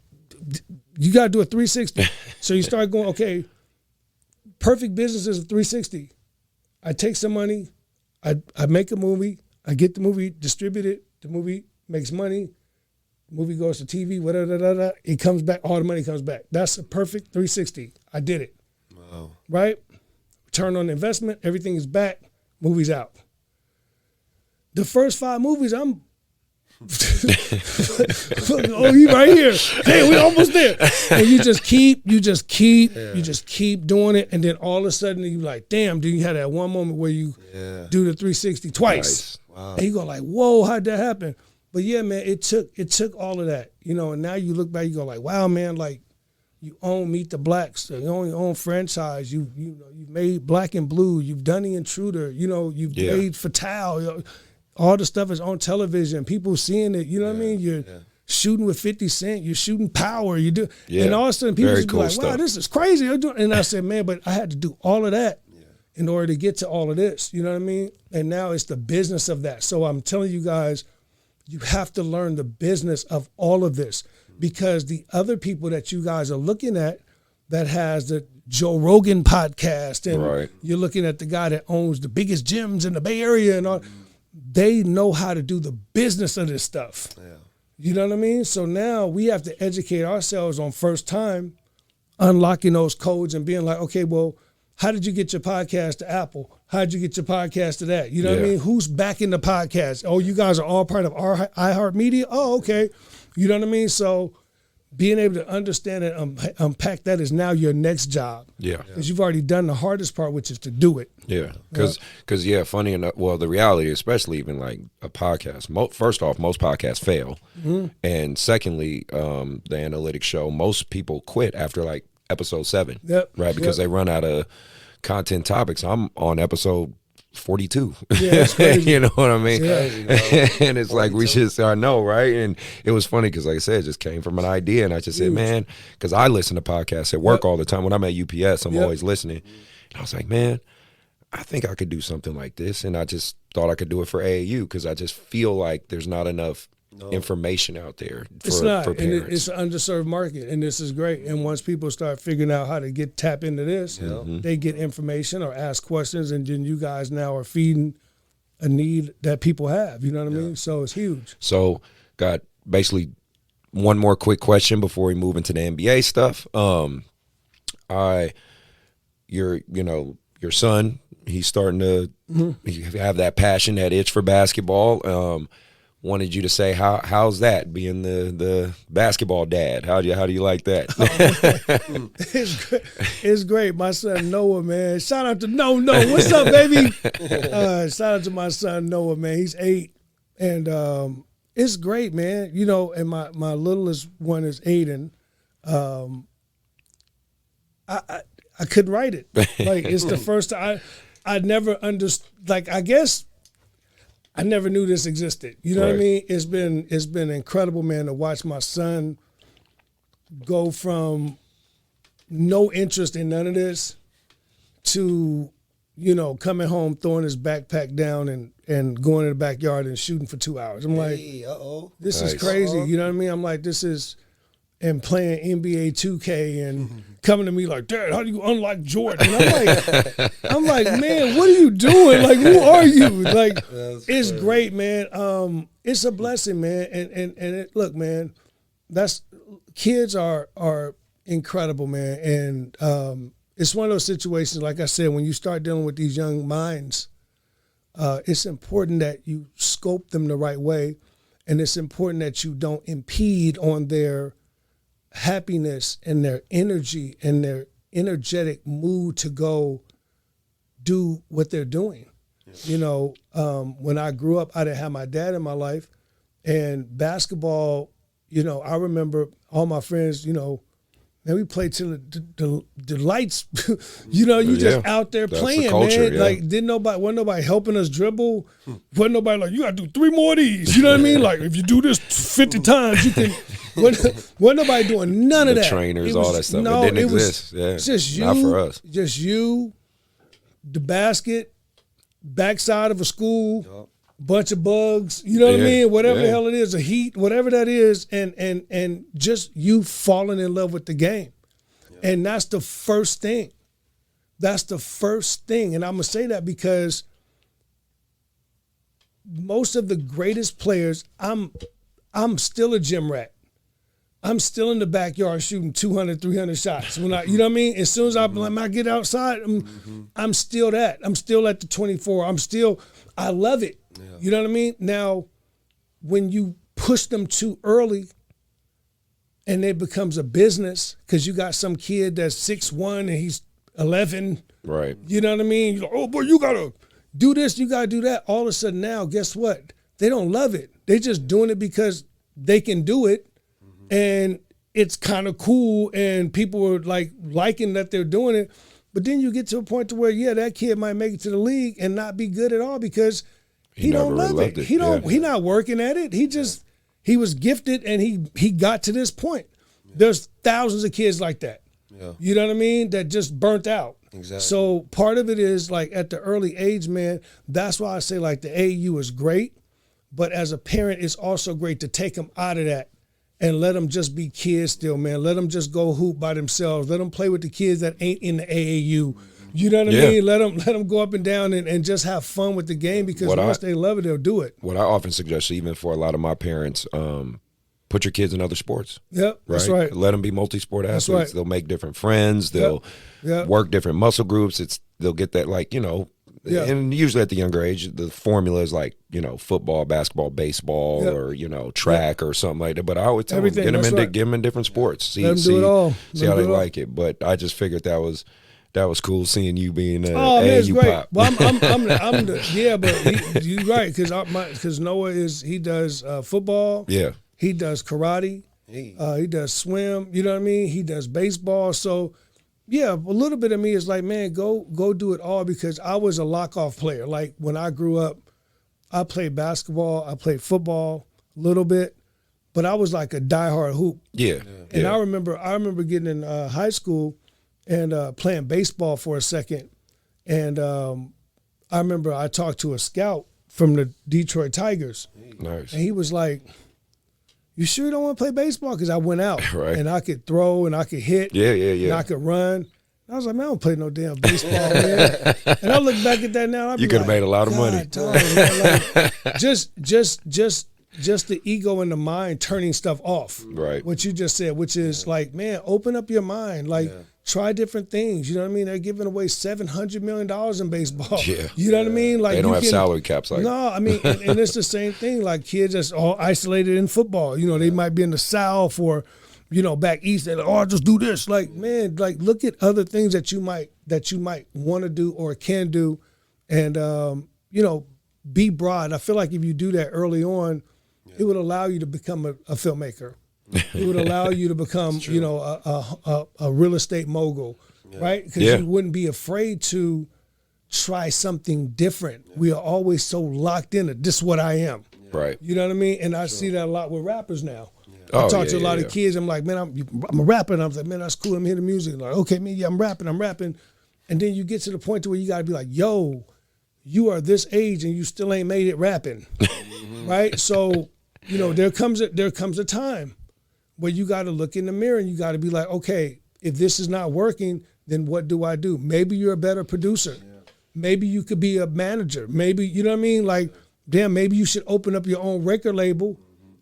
got to do a 360. So you start going, okay, perfect business is a 360. I take some money, I make a movie, I get the movie distributed, the movie makes money, the movie goes to TV, whatever, it comes back, all the money comes back. That's a perfect 360. I did it. Wow. Right? Return on investment, everything is back, movie's out. The first 5 movies, I'm oh, you right here. Hey, we almost there. And you just keep doing it, and then all of a sudden you like, damn, dude, you had that one moment where you do the 360 twice. Nice. Wow. And you go like, whoa, how'd that happen? But yeah, man, it took all of that, and now you look back, you go like, wow, man, like you own Meet the Blacks, you own your own franchise, you've made Black and Blue, you've done The Intruder, you've made Fatal, all the stuff is on television, people seeing it, you know what I mean? You're shooting with 50 Cent, you're shooting Power, you do, and all of a sudden people just be like, wow, this is crazy. And I said, man, but I had to do all of that in order to get to all of this, you know what I mean? And now it's the business of that. So I'm telling you guys, you have to learn the business of all of this, because the other people that you guys are looking at that has the Joe Rogan podcast, and you're looking at the guy that owns the biggest gyms in the Bay Area and all, they know how to do the business of this stuff. Yeah. You know what I mean? So now we have to educate ourselves on first time, unlocking those codes and being like, okay, well, how did you get your podcast to Apple? How did you get your podcast to that? You know what I mean? Who's backing the podcast? Oh, you guys are all part of our iHeartMedia? Oh, okay. You know what I mean? So being able to understand and unpack that is now your next job. Yeah. Because you've already done the hardest part, which is to do it. Yeah. Because, funny enough, well, the reality, especially even like a podcast, first off, most podcasts fail. Mm-hmm. And secondly, the analytics show, most people quit after like episode 7. Yep. Right? Because they run out of content topics. I'm on episode 42. Yeah, you know what I mean? And it's 42. Like I know, right? And it was funny because, like I said, it just came from an idea, and I just said, man, because I listen to podcasts at work all the time. When I'm at UPS, I'm always listening. And I was like, man, I think I could do something like this, and I just thought I could do it for AAU because I just feel like there's not enough information out there for parents. And it's an underserved market, and this is great. And once people start figuring out how to tap into this, they get information or ask questions, and then you guys now are feeding a need that people have. You know what I mean? So it's huge. So got basically one more quick question before we move into the NBA stuff. Your son, he's starting to have that passion, that itch for basketball. Wanted you to say how's that being the basketball dad? How do you like that? It's great. My son Noah, man. Shout out to Noah. What's up, baby? Shout out to my son Noah, man. He's 8, and it's great, man. You know, and my littlest one is Aiden. I couldn't write it. Like, it's the first time I never understood. Like, I guess I never knew this existed. You know what I mean? It's been incredible, man, to watch my son go from no interest in none of this to, you know, coming home, throwing his backpack down and going in the backyard and shooting for 2 hours. I'm like, this is crazy. You know what I mean? I'm like, this is, and playing NBA 2K and coming to me like, Dad, how do you unlock Jordan? And I'm like, man, what are you doing? Like, who are you? Like, it's great, man. It's a blessing, man. And look, man, kids are incredible, man. And it's one of those situations, like I said, when you start dealing with these young minds, it's important that you scope them the right way, and it's important that you don't impede on their happiness and their energy and their energetic mood to go do what they're doing. You know, when I grew up, I didn't have my dad in my life, and basketball, you know, I remember all my friends, you know, and we played till the lights, you know, you just out there playing, culture, man. Yeah. Like, wasn't nobody helping us dribble. Wasn't nobody like, you got to do 3 more of these. You know what I mean? Like, if you do this 50 times, you can. Wasn't nobody doing none of that. Trainers, all that stuff. No, it didn't exist. Yeah, just you. Not for us. Just you, the basket, backside of a school, bunch of bugs. You know what I mean? Whatever the hell it is, a heat, whatever that is, and just you falling in love with the game. Yeah. And that's the first thing. That's the first thing. And I'm gonna say that because most of the greatest players, I'm still a gym rat. I'm still in the backyard shooting 200, 300 shots. When you know what I mean? As soon as when I get outside, I'm still that. I'm still at the 24. I love it. Yeah. You know what I mean? Now, when you push them too early and it becomes a business, because you got some kid that's 6'1" and he's 11. Right. You know what I mean? You're like, oh, boy, you got to do this, you got to do that. All of a sudden now, guess what? They don't love it. They just doing it because they can do it. And it's kind of cool, and people are like liking that they're doing it. But then you get to a point to where, that kid might make it to the league and not be good at all because he don't love it. He not working at it. He was gifted and he got to this point. Yeah. There's thousands of kids like that. Yeah. You know what I mean? That just burnt out. Exactly. So part of it is like at the early age, man, that's why I say like the AAU is great, but as a parent, it's also great to take them out of that and let them just be kids still, man. Let them just go hoop by themselves. Let them play with the kids that ain't in the AAU. You know what I mean? Let them go up and down and just have fun with the game because once they love it, they'll do it. What I often suggest, even for a lot of my parents, put your kids in other sports. Yep, that's right. Let them be multi-sport athletes. That's right. They'll make different friends. They'll work different muscle groups. They'll get that, like, you know, and usually at the younger age, the formula is like, you know, football, basketball, baseball, or, you know, track or something like that. But I always tell them, get them in different sports. See how they like it. But I just figured that was cool seeing you being AAU pop. Well, but you're right, because Noah he does football. Yeah. He does karate. He does swim. You know what I mean? He does baseball. So, yeah, a little bit of me is like, man, go do it all, because I was a lock-off player. Like, when I grew up, I played basketball, I played football a little bit, but I was like a diehard hoop. Yeah. And I remember getting in high school and playing baseball for a second. And I remember I talked to a scout from the Detroit Tigers. Nice. And he was like, you sure you don't want to play baseball? Because I went out and I could throw and I could hit. And I could run. I was like, man, I don't play no damn baseball, man. And I look back at that now. I'd be You could have like, made a lot of money. dog, man, like, just the ego and the mind turning stuff off. Right. What you just said, which is like, man, open up your mind. Like, try different things. You know what I mean? They're giving away $700 million in baseball. Yeah. You know what I mean? Like, They don't have salary caps like no, I mean, and it's the same thing. Like kids that's all isolated in football. You know, they might be in the South or, you know, back east. They're like, oh, I'll just do this. Like, man, like look at other things that you might want to do or can do, and you know, be broad. I feel like if you do that early on, it would allow you to become a filmmaker. It would allow you to become, you know, a real estate mogul, right? Because you wouldn't be afraid to try something different. We are always so locked in it. This is what I am. Right. You know what I mean? And I see that a lot with rappers now. Oh, I talk to a lot of kids. I'm like, man, I'm a rapper. And I'm like, man, that's cool. I'm hearing the music. Like, okay, man, yeah, I'm rapping. And then you get to the point to where you got to be like, yo, you are this age and you still ain't made it rapping, right? So, you know, there comes a time where you got to look in the mirror and you got to be like, okay, if this is not working, then what do I do? Maybe you're a better producer. Maybe you could be a manager. Maybe, you know what I mean? Like, damn, maybe you should open up your own record label,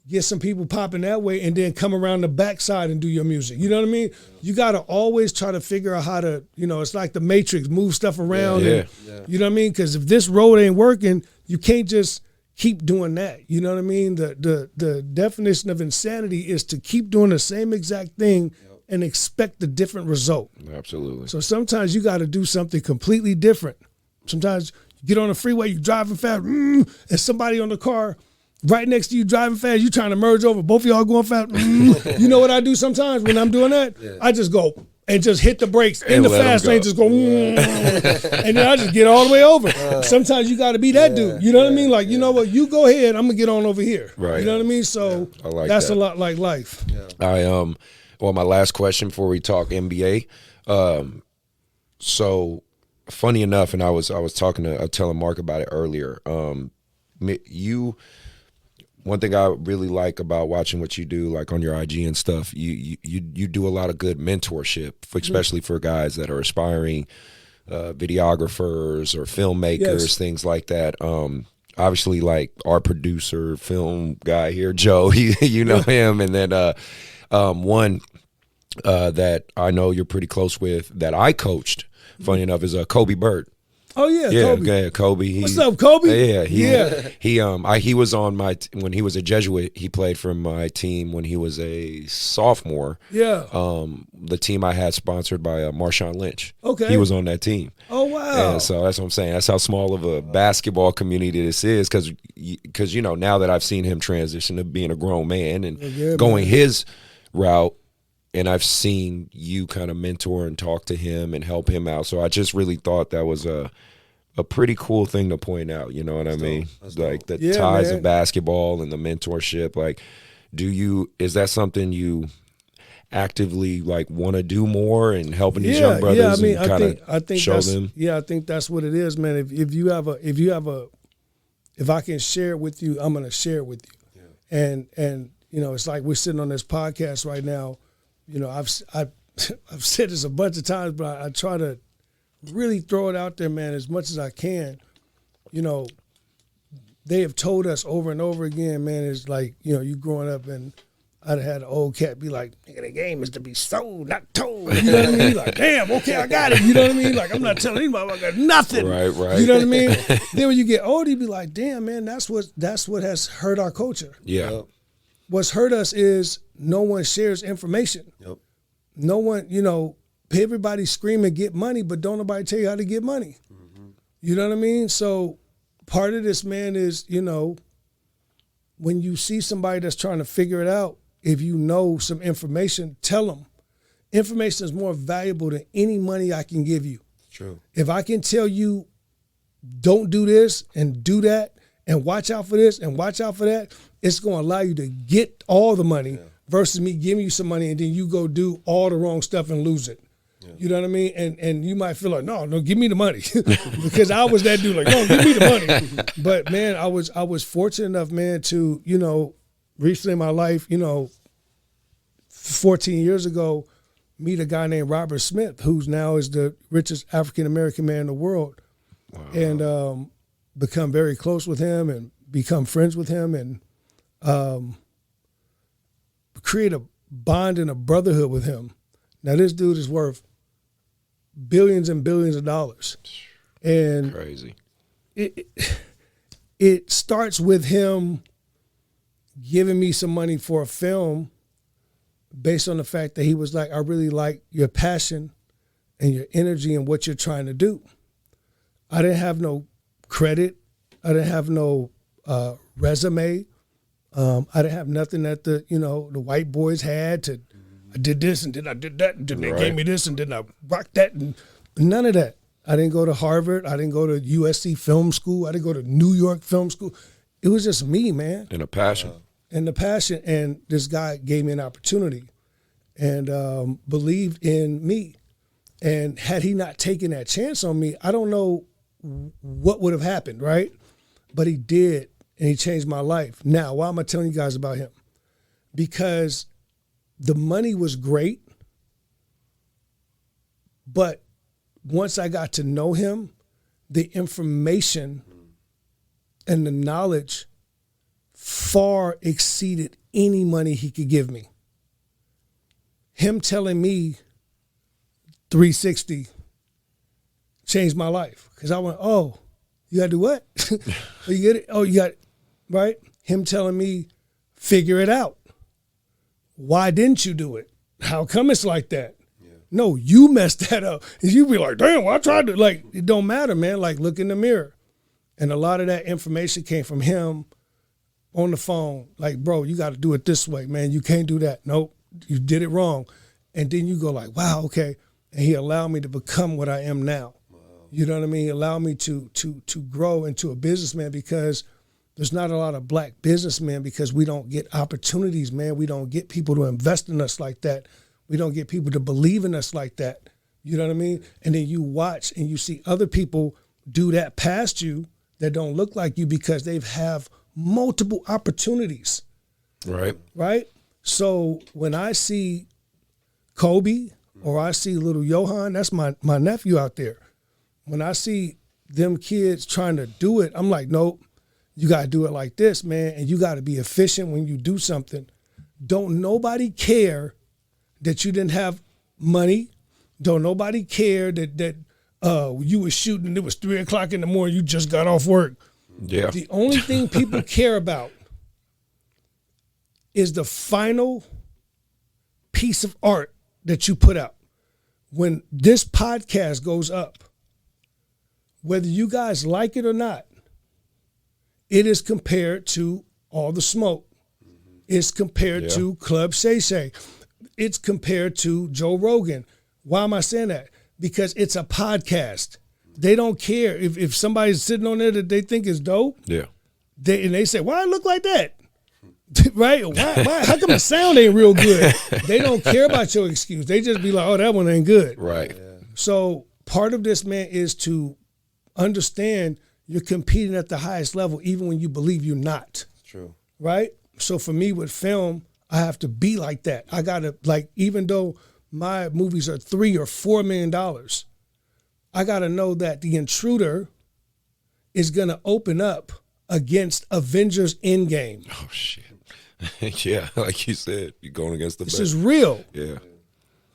get some people popping that way, and then come around the backside and do your music. You know what I mean? You got to always try to figure out how to, you know, it's like the Matrix, move stuff around. And, you know what I mean? Because if this road ain't working, you can't just keep doing that. You know what I mean? The definition of insanity is to keep doing the same exact thing and expect a different result. Absolutely. So sometimes you got to do something completely different. Sometimes you get on the freeway, you're driving fast, and somebody on the car right next to you driving fast, you trying to merge over, both of y'all going fast. You know what I do sometimes when I'm doing that? I just go and just hit the brakes in the fast lane, just go, and then I just get all the way over. Sometimes you got to be that dude. You know what I mean? Like, you know what? You go ahead, I'm going to get on over here. Right. You know what I mean? So I like that's that. a lot like life. Well, my last question before we talk NBA. So funny enough, and I was telling Mark about it earlier. One thing I really like about watching what you do, like on your IG and stuff, you do a lot of good mentorship, especially for guys that are aspiring videographers or filmmakers, things like that. Obviously, like our producer, film guy here, Joe, you know him, and then one that I know you're pretty close with that I coached, funny enough, is Kobe Bird. Oh yeah, Kobe. What's up, Kobe? He was on my when he was a Jesuit. He played for my team when he was a sophomore. Yeah. The team I had sponsored by Marshawn Lynch. Okay. He was on that team. Oh wow. And so that's what I'm saying. That's how small of a basketball community this is, because you know, now that I've seen him transition to being a grown man and going his route. And I've seen you kind of mentor and talk to him and help him out. So I just really thought that was a pretty cool thing to point out. You know what I mean? Like the ties of basketball and the mentorship. Like, is that something you actively like want to do more and helping these young brothers? Yeah, I mean, and I think show that's, them? Yeah, I think that's what it is, man. If I can share it with you, I'm gonna share it with you. Yeah. And you know, it's like we're sitting on this podcast right now. You know, I've said this a bunch of times, but I try to really throw it out there, man, as much as I can. You know, they have told us over and over again, man, it's like, you know, you growing up and I'd had an old cat be like, nigga, the game is to be sold, not told. You know what I mean? Like, damn, okay, I got it. You know what I mean? Like, I'm not telling anybody I got nothing. Right. You know what I mean? Then when you get older, you be like, damn, man, that's what has hurt our culture. Yeah. What's hurt us is no one shares information. Yep. No one, you know, everybody scream and get money, but don't nobody tell you how to get money. Mm-hmm. You know what I mean? So part of this, man, is, you know, when you see somebody that's trying to figure it out, if you know some information, tell them. Information is more valuable than any money I can give you. True. If I can tell you, don't do this and do that and watch out for this and watch out for that, it's going to allow you to get all the money versus me giving you some money and then you go do all the wrong stuff and lose it. Yeah. You know what I mean? And you might feel like, no, give me the money. Because I was that dude, like, no, give me the money. But, man, I was fortunate enough, man, to, you know, recently in my life, you know, 14 years ago, meet a guy named Robert Smith, who's now is the richest African-American man in the world. Wow. And become very close with him and become friends with him and create a bond and a brotherhood with him. Now, this dude is worth billions and billions of dollars. And crazy. It starts with him giving me some money for a film based on the fact that he was like, I really like your passion and your energy and what you're trying to do. I didn't have no credit. I didn't have no resume. I didn't have nothing that the white boys had to, I did this and then I did that and then they gave me this and then I rocked that and none of that. I didn't go to Harvard. I didn't go to USC Film School. I didn't go to New York Film School. It was just me, man. And a passion. And the passion. And this guy gave me an opportunity and believed in me. And had he not taken that chance on me, I don't know what would have happened, right? But he did, and he changed my life. Now, why am I telling you guys about him? Because the money was great, but once I got to know him, the information and the knowledge far exceeded any money he could give me. Him telling me 360 changed my life because I went, oh, you got to do what? Oh, you get it? Oh, you got it, right? Him telling me, figure it out. Why didn't you do it? How come it's like that? No, you messed that up. And you be like, damn, well, I tried to, like, it don't matter, man. Like, look in the mirror. And a lot of that information came from him on the phone. Like, bro, you got to do it this way, man. You can't do that. Nope, you did it wrong. And then you go like, wow, okay. And he allowed me to become what I am now. Wow. You know what I mean? He allowed me to grow into a businessman because there's not a lot of black businessmen because we don't get opportunities, man. We don't get people to invest in us like that. We don't get people to believe in us like that. You know what I mean? And then you watch and you see other people do that past you that don't look like you because they have multiple opportunities. Right. Right? So when I see Kobe or I see little Johan, that's my nephew out there. When I see them kids trying to do it, I'm like, nope, you got to do it like this, man. And you got to be efficient when you do something. Don't nobody care that you didn't have money. Don't nobody care that you were shooting and it was 3 o'clock in the morning, you just got off work. Yeah. The only thing people care about is the final piece of art that you put out. When this podcast goes up, whether you guys like it or not, it is compared to All the Smoke. It's compared to Club Shay Shay. It's compared to Joe Rogan. Why am I saying that? Because it's a podcast. They don't care if somebody's sitting on there that they think is dope. Yeah. They say, why I look like that? Right? Why? How come the sound ain't real good? They don't care about your excuse. They just be like, oh, that one ain't good. Right. Yeah. So part of this, man, is to understand you're competing at the highest level even when you believe you're not. True. Right? So for me with film, I have to be like that. I got to, like, even though my movies are $3 or $4 million, I got to know that The Intruder is going to open up against Avengers Endgame. Oh, shit. Yeah, like you said, you're going against the best. This is real. Yeah.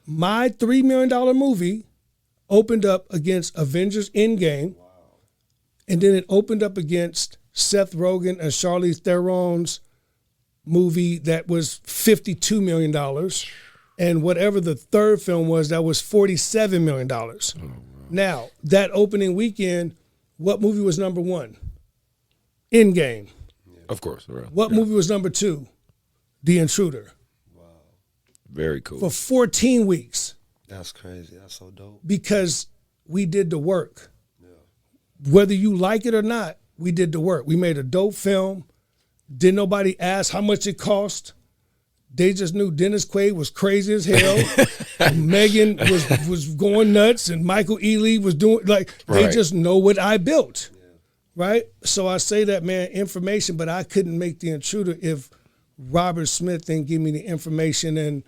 My $3 million movie opened up against Avengers Endgame, and then it opened up against Seth Rogen and Charlize Theron's movie that was $52 million, and whatever the third film was, that was $47 million. Oh, wow. Now, that opening weekend, what movie was number one? Endgame. Of course. Right. What movie was number two? The Intruder. Wow. Very cool. For 14 weeks. That's crazy. That's so dope. Because we did the work. Yeah. Whether you like it or not, we did the work. We made a dope film. Didn't nobody ask how much it cost. They just knew Dennis Quaid was crazy as hell. Megan was going nuts, and Michael Ealy was doing, like, they just know what I built. Yeah. Right? So I say that, man, information, but I couldn't make The Intruder if Robert Smith didn't give me the information and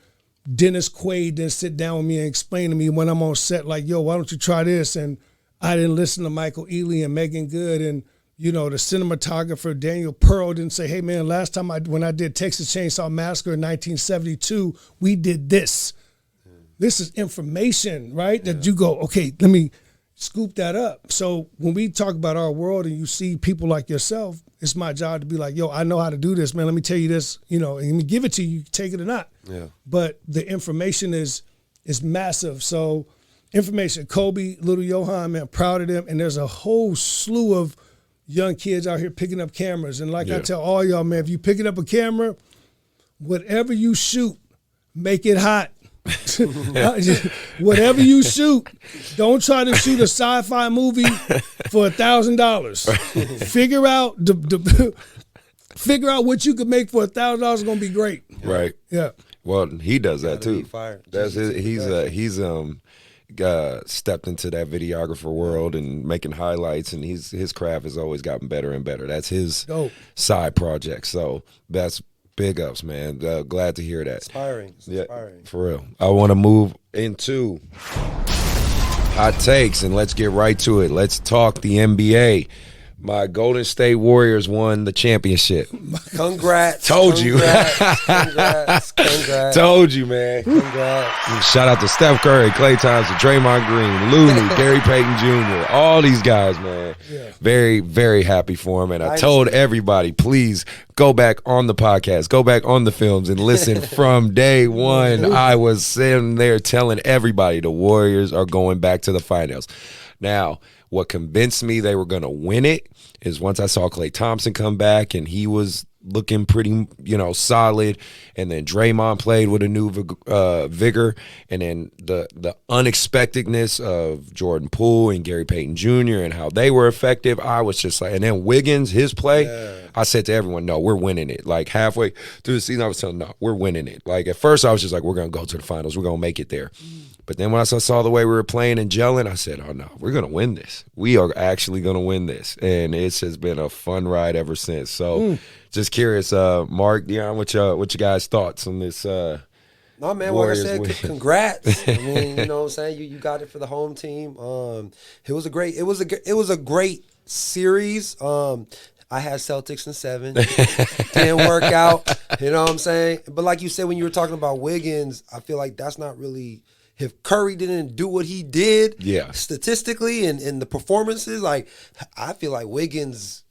Dennis Quaid didn't sit down with me and explain to me when I'm on set, like, yo, why don't you try this? And I didn't listen to Michael Ealy and Megan Good, and the cinematographer Daniel Pearl didn't say, hey man, last time when I did Texas Chainsaw Massacre in 1972, we did this. This is information, right? That you go, okay, let me scoop that up. So when we talk about our world and you see people like yourself, it's my job to be like, yo, I know how to do this, man. Let me tell you this, and let me give it to you. You can take it or not. Yeah. But the information is massive. So information, Kobe, little Johan, man, proud of them. And there's a whole slew of young kids out here picking up cameras. And like I tell all y'all, man, if you picking up a camera, whatever you shoot, make it hot. Whatever you shoot, don't try to shoot a sci-fi movie for $1,000. Figure out what you could make for $1,000 is gonna be great. Right. Yeah. Well, he does that too. That's He's he's stepped into that videographer world and making highlights, and his craft has always gotten better and better. That's his side project. So that's big ups, man. Glad to hear that. Inspiring. For real. I want to move into hot takes, and let's get right to it. Let's talk the NBA. My Golden State Warriors won the championship. Congrats. Told you. Congrats. Told you, man. Congrats. Shout out to Steph Curry, Klay Thompson, Draymond Green, Looney, Gary Payton Jr., all these guys, man. Yeah. Very, very happy for him. And I told everybody, please go back on the podcast, go back on the films and listen from day one. I was sitting there telling everybody the Warriors are going back to the finals. Now, what convinced me they were going to win it is once I saw Klay Thompson come back and he was looking pretty, solid, and then Draymond played with a new vigor, and then the unexpectedness of Jordan Poole and Gary Payton Jr. and how they were effective. I was just like, and then Wiggins, his play, I said to everyone, no, we're winning it. Like halfway through the season, I was telling them, no, we're winning it. Like at first I was just like, we're going to go to the finals. We're going to make it there. But then when I saw the way we were playing and gelling, I said, oh, no, we're going to win this. We are actually going to win this. And it's just been a fun ride ever since. So just curious, Mark, Dion, what you guys' thoughts on this No, man, Warriors like I said, win? congrats. I mean, you know what I'm saying? You got it for the home team. It was a great series. I had Celtics in 7. Didn't work out. You know what I'm saying? But like you said, when you were talking about Wiggins, I feel like that's not really – if Curry didn't do what he did statistically and the performances, like I feel like Wiggins,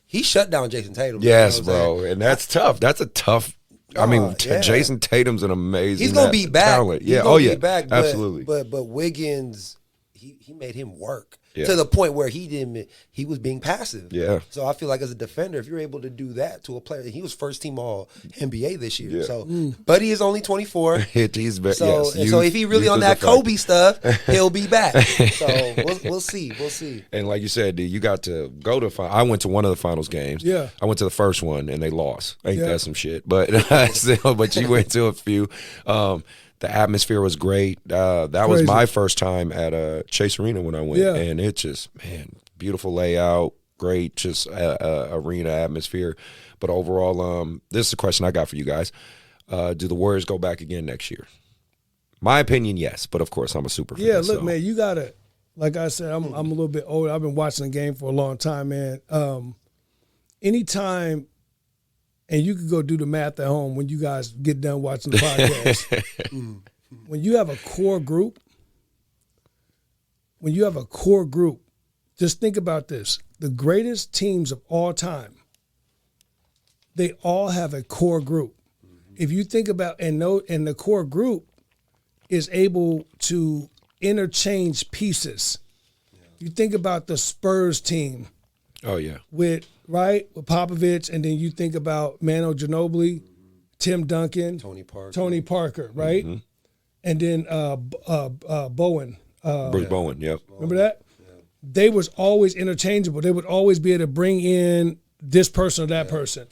he shut down Jason Tatum. Yes, bro. And that's tough. That's a tough – I mean, Jason Tatum's an amazing He's going to be back. talent. He's gonna be back, absolutely. But Wiggins, he made him work. To the point where he was being passive. Yeah. So I feel like as a defender, if you're able to do that to a player, he was first team all NBA this year. Yeah. So, but he is only 24. So if he really on that Kobe stuff, he'll be back. So we'll see. We'll see. And like you said, you got to go to. I went to one of the finals games. Yeah. I went to the first one and they lost. Ain't that some shit? But but you went to a few. The atmosphere was great. That was my first time at Chase Arena when I went. Yeah. And it just, man, beautiful layout, great just arena atmosphere. But overall, this is a question I got for you guys. Do the Warriors go back again next year? My opinion, yes. But, of course, I'm a super fan. Yeah, look, man, you got to, like I said, I'm a little bit older. I've been watching the game for a long time, man. Anytime – and you can go do the math at home when you guys get done watching the podcast. When you have a core group, just think about this. The greatest teams of all time, they all have a core group. If you think about, and the core group is able to interchange pieces. You think about the Spurs team. Oh, yeah. With Popovich, and then you think about Manu Ginobili, Tim Duncan, Tony Parker, right? Mm-hmm. And then Bowen. Bruce Bowen, yep. Remember that? Yeah. They was always interchangeable. They would always be able to bring in this person or that person.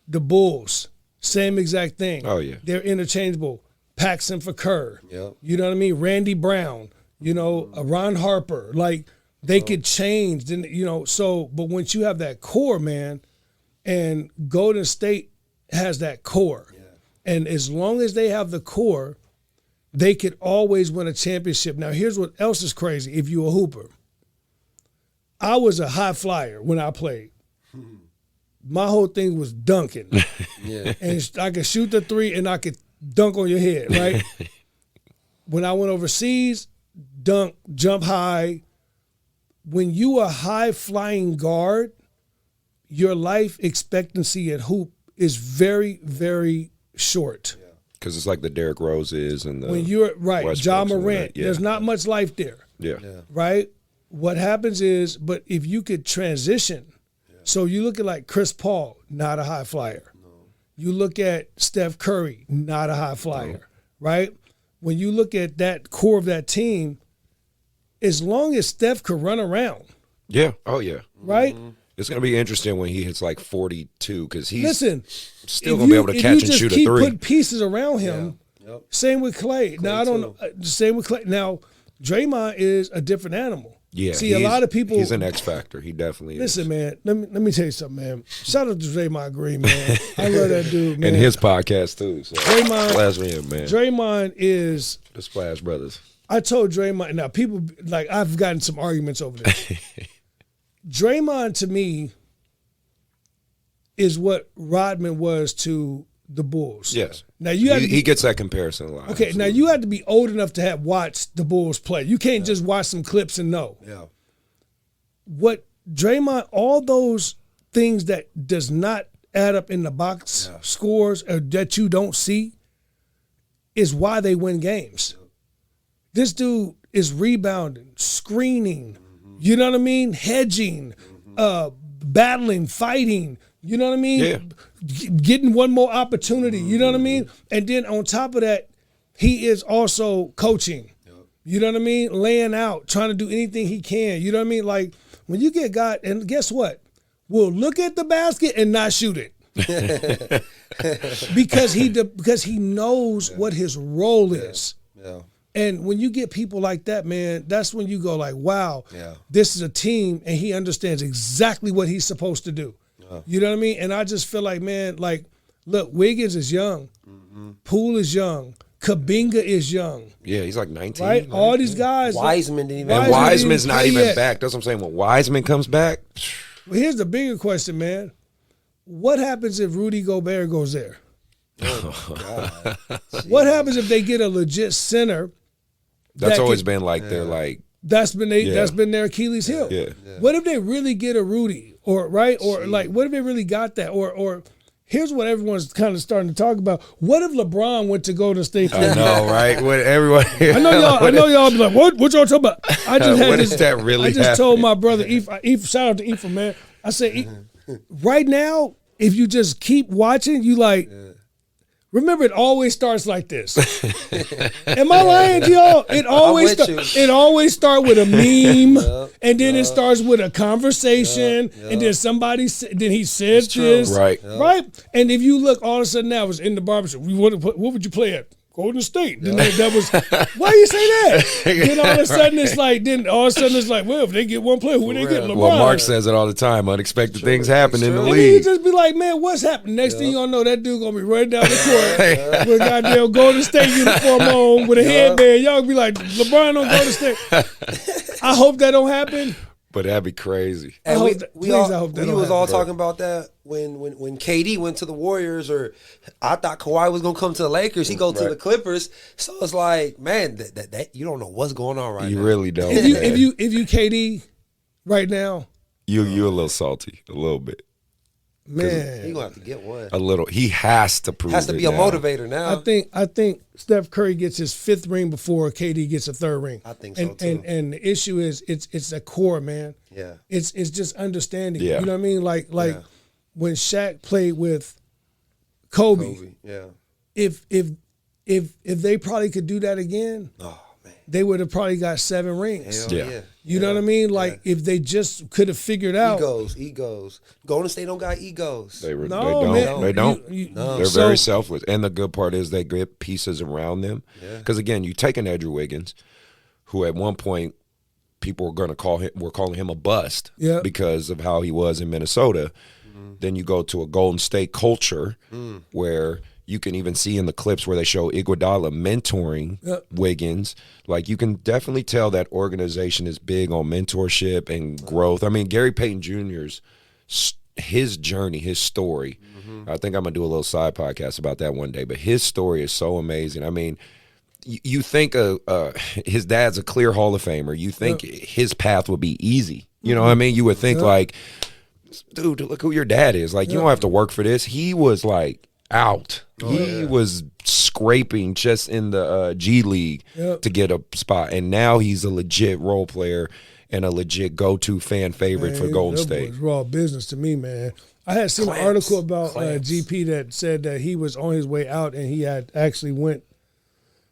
The Bulls, same exact thing. Oh, yeah. They're interchangeable. Paxson for Kerr. Yep. You know what I mean? Randy Brown, Ron Harper, like – they could change, but once you have that core, man, and Golden State has that core, and as long as they have the core, they could always win a championship. Now, here's what else is crazy. If you're a hooper, I was a high flyer when I played. My whole thing was dunking. Yeah. And I could shoot the three and I could dunk on your head, right? When I went overseas, dunk, jump high. When you are a high-flying guard, your life expectancy at hoop is very, very short. Because it's like the Derrick Roses and the When you're right, Westbrooks Ja and Morant, that, yeah. there's not much life there, Yeah. right? What happens is, but if you could transition, so you look at like Chris Paul, not a high flyer. No. You look at Steph Curry, not a high flyer, right? When you look at that core of that team, as long as Steph could run around, Yeah. Oh, yeah. right? It's going to be interesting when he hits like 42 because he's Listen, still going to be able to catch and shoot a keep three. putting pieces around him. Yep. Same with Clay. Now I don't know. Same with Clay. Now Draymond is a different animal. Yeah. See, a lot of people. He's an X factor. He definitely Listen, is. man. Let me tell you something, man. Shout out to Draymond Green, man. I love that dude, man. And his podcast too. So Draymond- Splash him, man. Draymond is. The Splash Brothers. I told Draymond. Now people like I've gotten some arguments over this. Draymond to me is what Rodman was to the Bulls. Yes. Now you have He gets that comparison a lot. okay. Absolutely. Now you have to be old enough to have watched the Bulls play. You can't just watch some clips and know. Yeah. What Draymond, all those things that does not add up in the box scores or that you don't see is why they win games. This dude is rebounding, screening, you know what I mean? Hedging, battling, fighting, you know what I mean? Yeah. Getting one more opportunity, you know what I mean? And then on top of that, he is also coaching. You know what I mean? Laying out, trying to do anything he can. You know what I mean? Like when you get God, and guess what? We'll look at the basket and not shoot it. because he knows what his role is. Yeah. And when you get people like that, man, that's when you go like, wow, Yeah. this is a team and he understands exactly what he's supposed to do. You know what I mean? And I just feel like, man, like, look, Wiggins is young. Poole is young. Kabinga is young. Yeah, he's like 19. Right? All these guys. Wiseman didn't even. And Wiseman Wiseman's didn't not play even yet. back. That's what I'm saying. When Wiseman comes back, Well, here's the bigger question, man. What happens if Rudy Gobert goes there? What happens if they get a legit center? that's that always can- been like they're like, That's been Yeah. that's been their Achilles heel. Yeah. What if they really get a Rudy, or right, or like what if they really got that, or here's what everyone's kind of starting to talk about. What if LeBron went to Golden State? I know, right? When everyone, I know y'all be like, what y'all talking about? I just had When this, is that really I just told happening? my brother, shout out to Ephraim, man. I said, right now, if you just keep watching, you like. Remember, it always starts like this. Am I lying to y'all? It always with you. it always start with a meme, and then it starts with a conversation, and then then he says this, Right. right? And if you look, all of a sudden now it's in the barbershop. What would you play at? Golden State. Then that was why you say that? Then all of a sudden it's like, well, if they get one player, who they get? LeBron. well, Mark says it all the time. Unexpected things happen in the And then league. you just be like, man, what's happening? Next thing you gonna know, that dude gonna be running down the court with a goddamn Golden State uniform on with a headband. Y'all be like, LeBron on Golden State. I hope that don't happen. But that'd be crazy. I And hope we that- please, I hope that we don't was all happen. talking about that when KD went to the Warriors, or I thought Kawhi was gonna come to the Lakers. He go to the Clippers. So it's like, man, that you don't know what's going on right You now. really don't. If man. you KD right now, you a little salty, a little bit, He man, gonna have to get one. a little. He has to prove. Has to it be a now. motivator now. I think Steph Curry gets his 5th ring before KD gets a 3rd ring. I think so, and, too. And the issue is it's a core, man. Yeah. It's just understanding. Yeah. You know what I mean? Like Yeah. when Shaq played with Kobe. Yeah. If they probably could do that again, Oh man. they would have probably got 7 rings. Hell Yeah. yeah. You know what I mean? Like if they just could have figured out. Egos. Golden State don't got egos. They No, don't. man. They don't. No. They're So- very selfless. And the good part is they get pieces around them. Because again, you take an Andrew Wiggins, who at one point people were calling him a bust Yeah. because of how he was in Minnesota. Then you go to a Golden State culture where you can even see in the clips where they show Iguodala mentoring Wiggins. Like, you can definitely tell that organization is big on mentorship and growth. I mean, Gary Payton Jr.'s his journey, his story. I think I'm gonna do a little side podcast about that one day. But his story is so amazing. I mean, you think his dad's a clear Hall of Famer. You think his path would be easy. You know what I mean? You would think like, dude, look who your dad is. Like, you don't have to work for this. He was like out. He was scraping just in the G League to get a spot, and now he's a legit role player and a legit go-to fan favorite for Golden State. Was raw business to me, man. I had seen an article about GP that said that he was on his way out, and he had actually went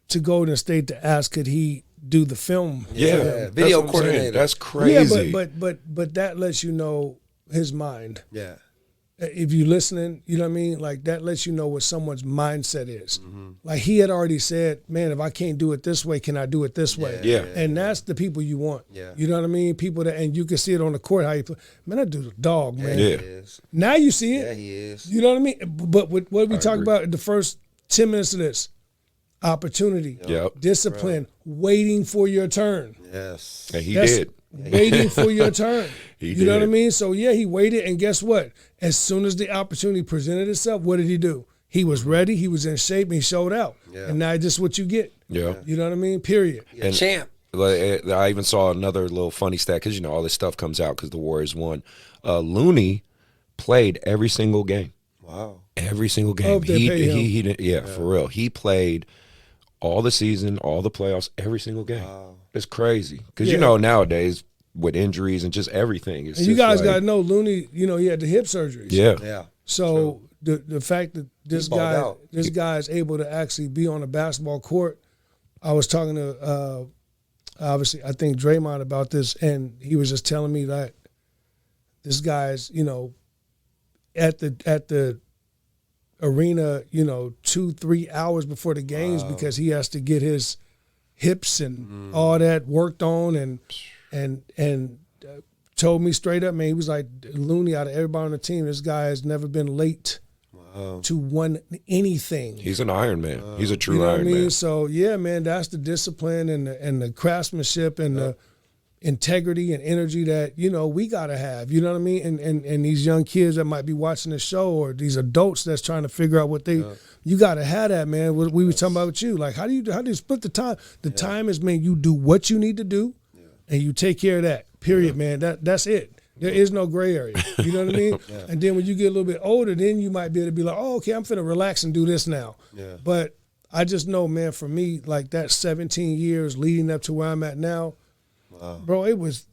to Golden State to ask could he do the film. Video coordinator. That's crazy. Yeah, but that lets you know his mind. Yeah. If you listening, you know what I mean? Like, that lets you know what someone's mindset is. Like, he had already said, man, if I can't do it this way, can I do it this way? Yeah. And that's the people you want. Yeah. You know what I mean? People that, and you can see it on the court, how you play. Man, that dude's a dog, man. Yeah. He is. Now you see it. Yeah, he is. You know what I mean? But what we talked about in the first 10 minutes of this, opportunity, discipline, waiting for your turn. Yes. And he That's did. Waiting for your turn. He know what I did. mean? So, yeah, he waited, and guess what? As soon as the opportunity presented itself, what did he do? He was ready, he was in shape, and he showed out. Yeah. And now just what you get. Yeah. You know what I mean? Period. And champ. Like, I even saw another little funny stat because, you know, all this stuff comes out because the Warriors won. Looney played every single game. Wow. Every single game. Hope they pay him. He didn't, yeah, for real. He played all the season, all the playoffs, every single game. Wow. It's crazy. Because, you know, nowadays with injuries and just everything. It's And you just guys like, got to know, Looney, you know, he had the hip surgeries. Yeah. Yeah. So the fact that this balled guy is able to actually be on a basketball court, I was talking to obviously I think Draymond about this, and he was just telling me that this guy's, you know, at the arena, you know, 2-3 hours before the games because he has to get his hips and all that worked on, and told me straight up, man, he was like, Looney, out of everybody on the team, this guy has never been late to win anything. He's an Iron Man. He's a true You know what I Iron mean? Man. So, yeah, man, that's the discipline and the craftsmanship and the integrity and energy that, you know, we got to have. You know what I mean? And these young kids that might be watching the show, or these adults that's trying to figure out what they you got to have that, man. What we were talking about with you. Like, how do you split the time? The time is, man, you do what you need to do and you take care of that. Period, man. That's it. There is no gray area. You know what I mean? And then when you get a little bit older, then you might be able to be like, oh, okay, I'm finna relax and do this now. Yeah. But I just know, man, for me, like that 17 years leading up to where I'm at now, bro, it was,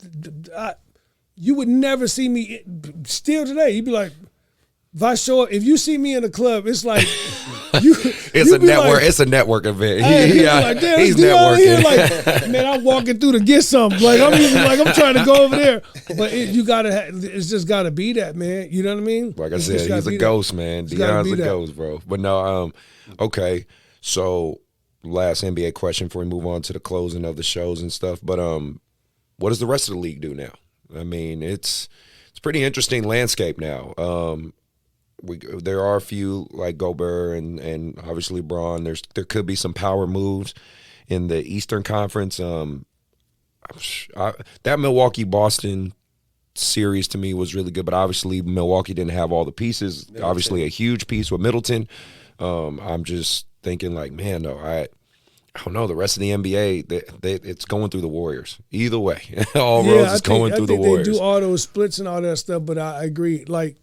you would never see me, still today, you'd be like, if I show up, if you see me in a club, it's like, It's a network. Like, it's a network event. hey, like, damn, He's Dion here, networking. like, man, I'm walking through to get something. Like, I'm even like, I'm trying to go over there. But you gotta, it's just gotta be that, man. You know what I mean? Like I It's said, just gotta he's a be ghost, man. It's gotta Deon's be a that. ghost, bro. But no, okay. So last NBA question before we move on to the closing of the shows and stuff. But what does the rest of the league do now? I mean, it's pretty interesting landscape now. There are a few like Gobert and obviously Braun. There could be some power moves in the Eastern Conference. That Milwaukee-Boston series to me was really good, but obviously Milwaukee didn't have all the pieces. Obviously a huge piece with Middleton. I'm just thinking like, man, no, I don't know. The rest of the NBA, it's going through the Warriors. Either way, all roads is going through the Warriors. They do all those splits and all that stuff, but I agree. Like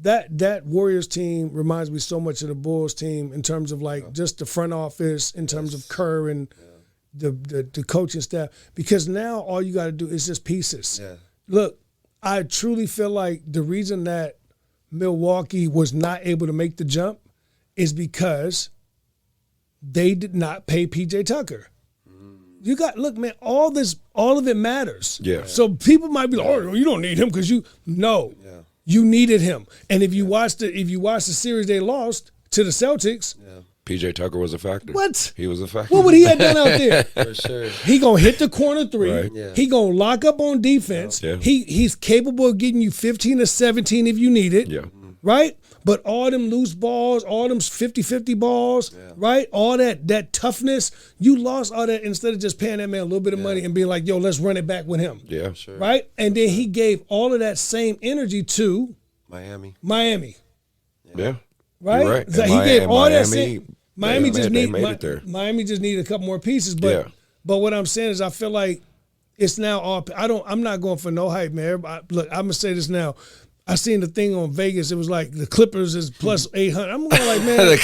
that Warriors team reminds me so much of the Bulls team in terms of like just the front office, in terms of Kerr and the coaching staff. Because now all you got to do is just pieces. Yeah. Look, I truly feel like the reason that Milwaukee was not able to make the jump is because they did not pay PJ Tucker. You got, look, man, all of it matters. Yeah. So people might be like, oh, you don't need him because you needed him. And if you watch the series they lost to the Celtics, PJ Tucker was a factor. What? He was a factor. what would he have done out there? For sure. He gonna hit the corner three. Right. Yeah. He gonna lock up on defense. Yeah. He's capable of getting you 15 or 17 if you need it. Yeah. Right? But all them loose balls, all them 50-50 balls, right? All that toughness, you lost all that instead of just paying that man a little bit of money and being like, yo, let's run it back with him. Yeah, sure. Right? And then he gave all of that same energy to Miami. Yeah. Right? You're right. So And he gave all that Miami, same. Miami just they need made it there. Miami just needed a couple more pieces, but Yeah. but what I'm saying is I feel like it's now all. I'm not going for no hype, man. Look, I'm gonna say this now. I seen the thing on Vegas. It was like the Clippers is plus 800. I'm going like, man,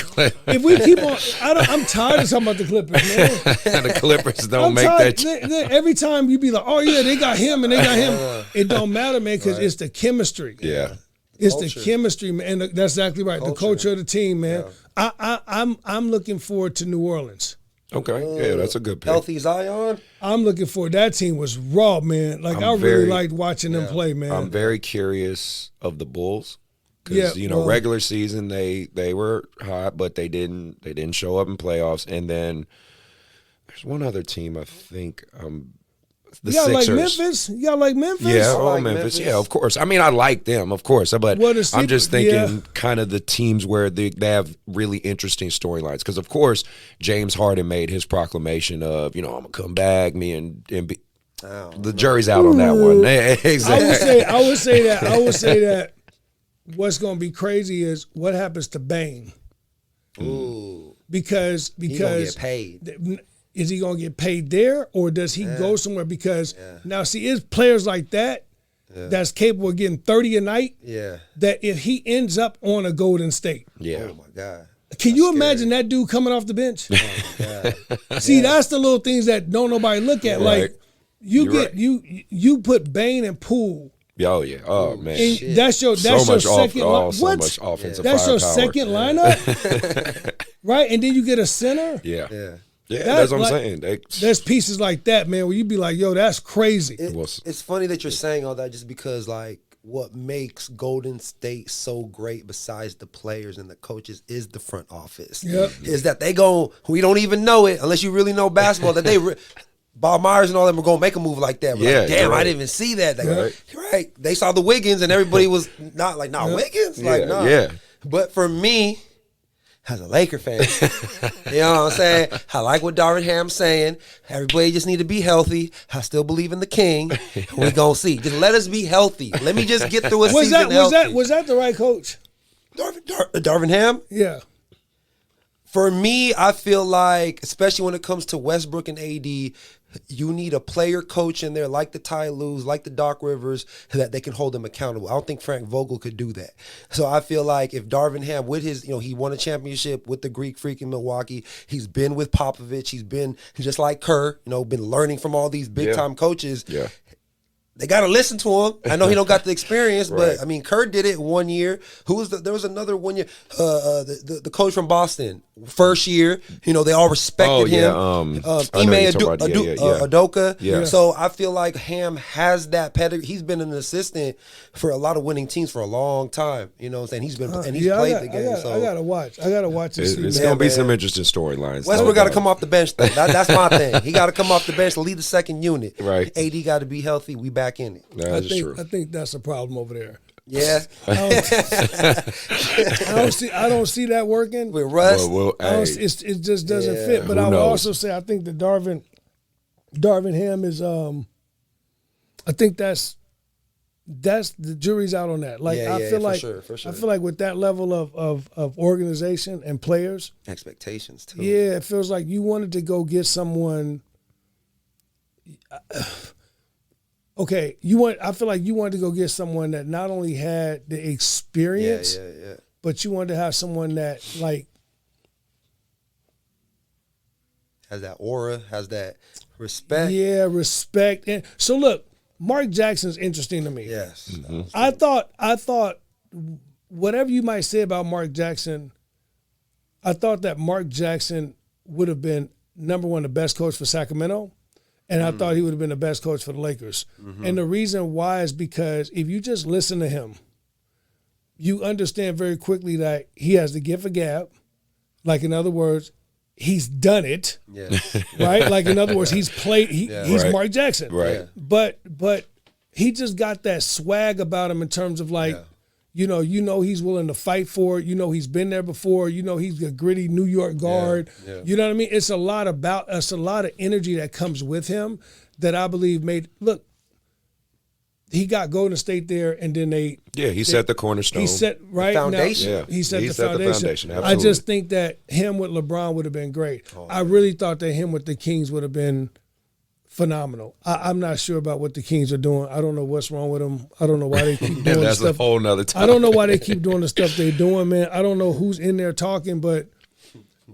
if we keep on, I'm tired of talking about the Clippers, man. The Clippers don't I'm make tired. that. Every time you be like, oh yeah, they got him and they got him. It don't matter, man, because it's the chemistry. Yeah. It's Culture. the chemistry, man. And that's exactly right. The culture of the team, man. I'm looking forward to New Orleans. Okay. Yeah, that's a good pick. Healthy Zion. I'm looking forward. That team was raw, man. Like I really liked watching them play, man. I'm very curious of the Bulls. Yeah, Because regular season they were hot, but they didn't show up in playoffs. And then there's one other team I think the you got Sixers. like Memphis. You got like Memphis. Yeah, like Memphis. Memphis. Yeah, of course. I mean, I like them, of course. But Well, the I'm just Sixers- thinking kind of the teams where they have really interesting storylines. Because, of course, James Harden made his proclamation of, I'm going to come back. The jury's out on that one. Exactly. I would say that what's going to be crazy is what happens to Bane. Ooh. Because He gonna get paid. is he going to get paid there or does he go somewhere? Because now, see, it's players like that that's capable of getting 30 a night. Yeah. That if he ends up on a Golden State, Yeah. Oh my God. can you imagine that dude coming off the bench? Oh my God. See, that's the little things that don't nobody look at. Right. Like you You're get right. you put Bane and Poole. Oh, yeah. Oh, man. And that's your So much second line. so What? much offensive That's your firepower. second lineup, right? And then you get a center. Yeah. Yeah. Yeah, That, that's what I'm like, saying. There's pieces like that, man, where you be like, yo, that's crazy. It's funny that you're saying all that just because, like, what makes Golden State so great besides the players and the coaches is the front office. Yep. Is that we don't even know it unless you really know basketball, that Bob Myers and all them are going to make a move like that. But Yeah, like, damn, right. I didn't even see that. Like, right. They saw the Wiggins and everybody was not like, Wiggins? Like, Yeah, nah. yeah. But for me, as a Laker fan, you know what I'm saying? I like what Darvin Ham's saying. Everybody just need to be healthy. I still believe in the king. We're going to see. Just let us be healthy. Let me just get through a season healthy. Was that the right coach? Darvin Ham? Yeah. For me, I feel like, especially when it comes to Westbrook and AD, you need a player coach in there like the Ty Lues, like the Doc Rivers, that they can hold them accountable. I don't think Frank Vogel could do that. So I feel like if Darvin Ham, with his, he won a championship with the Greek Freak in Milwaukee. He's been with Popovich. He's been just like Kerr, been learning from all these big time coaches. Yeah. They got to listen to him. I know he don't got the experience, Right. but I mean, Kerr did it 1 year. There was another 1 year. The coach from Boston, first year. They all respected him. I know Ime you're talking about. Yeah. Adoka. Yeah. So I feel like Ham has that pedigree. He's been an assistant for a lot of winning teams for a long time. You know what I'm saying? He's been and he's played the game. I gotta watch. I gotta watch this. It's season. going to be man. some interesting storylines. Westbrook got to come off the bench, though. That's my thing. He got to come off the bench to lead the second unit. Right. AD got to be healthy. We back in it. That's true. I think that's a problem over there. Yeah. I don't see that working. With Russ. It just doesn't fit. But who I would knows? also say I think that Darvin Ham is I think that's the jury's out on that. Like I feel like for sure. I feel like with that level of organization and players, Expectations too. yeah, it feels like you wanted to go get someone. Okay, I feel like you wanted to go get someone that not only had the experience, Yeah. but you wanted to have someone that like Has that aura, has that respect. yeah, respect. And so look, Mark Jackson's interesting to me. Yes. I thought whatever you might say about Mark Jackson, I thought that Mark Jackson would have been number one, the best coach for Sacramento. And I thought he would have been the best coach for the Lakers. And the reason why is because if you just listen to him, you understand very quickly that he has the gift of gab. Like, in other words, he's done it, Yeah. right? Like, in other words, he's played, he's Right. Mark Jackson. Right. But he just got that swag about him in terms of like, You know he's willing to fight for it. You know he's been there before. You know he's a gritty New York guard. Yeah. You know what I mean? It's a lot of energy that comes with him that I believe look, he got Golden State there, and then he set the cornerstone. He set right foundation. now. Yeah. He set He the set the foundation. foundation, I just absolutely. think that him with LeBron would have been great. I really thought that him with the Kings would have been phenomenal. I'm not sure about what the Kings are doing. I don't know what's wrong with them. I don't know why they keep doing That's stuff. a whole nother topic. I don't know why they keep doing the stuff they're doing, man. I don't know who's in there talking, but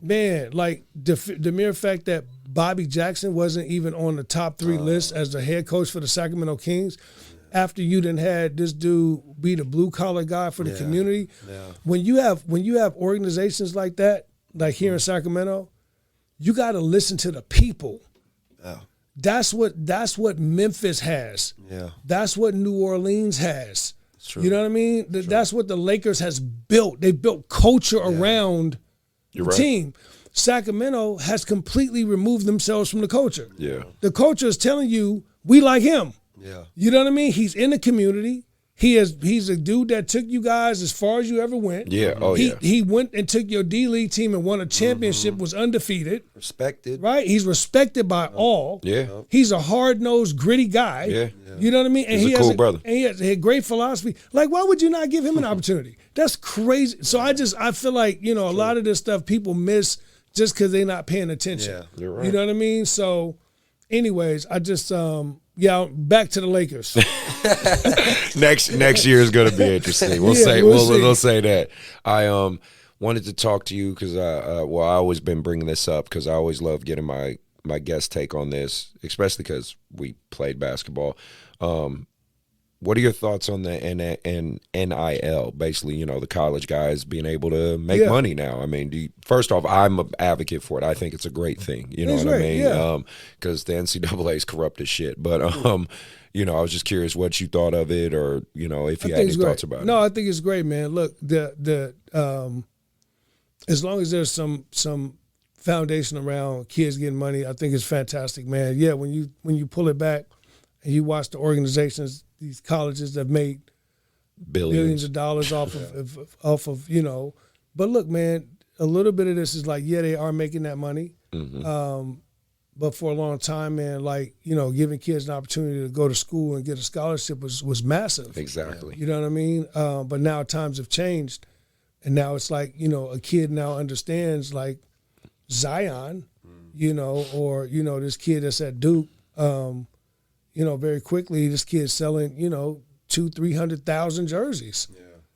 man, like the mere fact that Bobby Jackson wasn't even on the top 3 list as the head coach for the Sacramento Kings, after you done had this dude be the blue collar guy for the community. Yeah. When you have organizations like that, like here in Sacramento, you got to listen to the people. Yeah. That's what Memphis has. Yeah. That's what New Orleans has. true. You know what I mean? That's what the Lakers has built. They built culture around You're the right. team. Sacramento has completely removed themselves from the culture. Yeah. The culture is telling you, we like him. Yeah. You know what I mean? He's in the community. He's a dude that took you guys as far as you ever went. Yeah. Oh, yeah. He went and took your D-League team and won a championship, was undefeated. Respected. Right? He's respected by all. Yeah. He's a hard-nosed, gritty guy. Yeah. You know what I mean? And He's a he has cool brother. And he has a great philosophy. Like, why would you not give him an opportunity? That's crazy. So I feel like, a lot of this stuff people miss just because they're not paying attention. Yeah. You're right. You know what I mean? So, anyways, I just back to the Lakers. Next year is going to be interesting. We'll Yeah, say we'll see. we'll say that. I wanted to talk to you because I always been bringing this up because I always love getting my guest take on this, especially because we played basketball. What are your thoughts on the NIL? Basically, the college guys being able to make money now. I mean, first off, I'm an advocate for it. I think it's a great thing. You know It's what I great, mean? yeah. Because the NCAA is corrupt as shit. But I was just curious what you thought of it, or if you had any thoughts about it. No, I think it's great, man. Look, the as long as there's some foundation around kids getting money, I think it's fantastic, man. Yeah, when you pull it back and you watch the organizations, these colleges that have made billions of dollars off of. But look, man, a little bit of this is like, they are making that money. Mm-hmm. But for a long time, man, giving kids an opportunity to go to school and get a scholarship was massive. Exactly. You know what I mean? But now times have changed, and now it's like, a kid now understands, like Zion, or this kid that's at Duke. Very quickly, this kid's selling, 200,000-300,000 jerseys.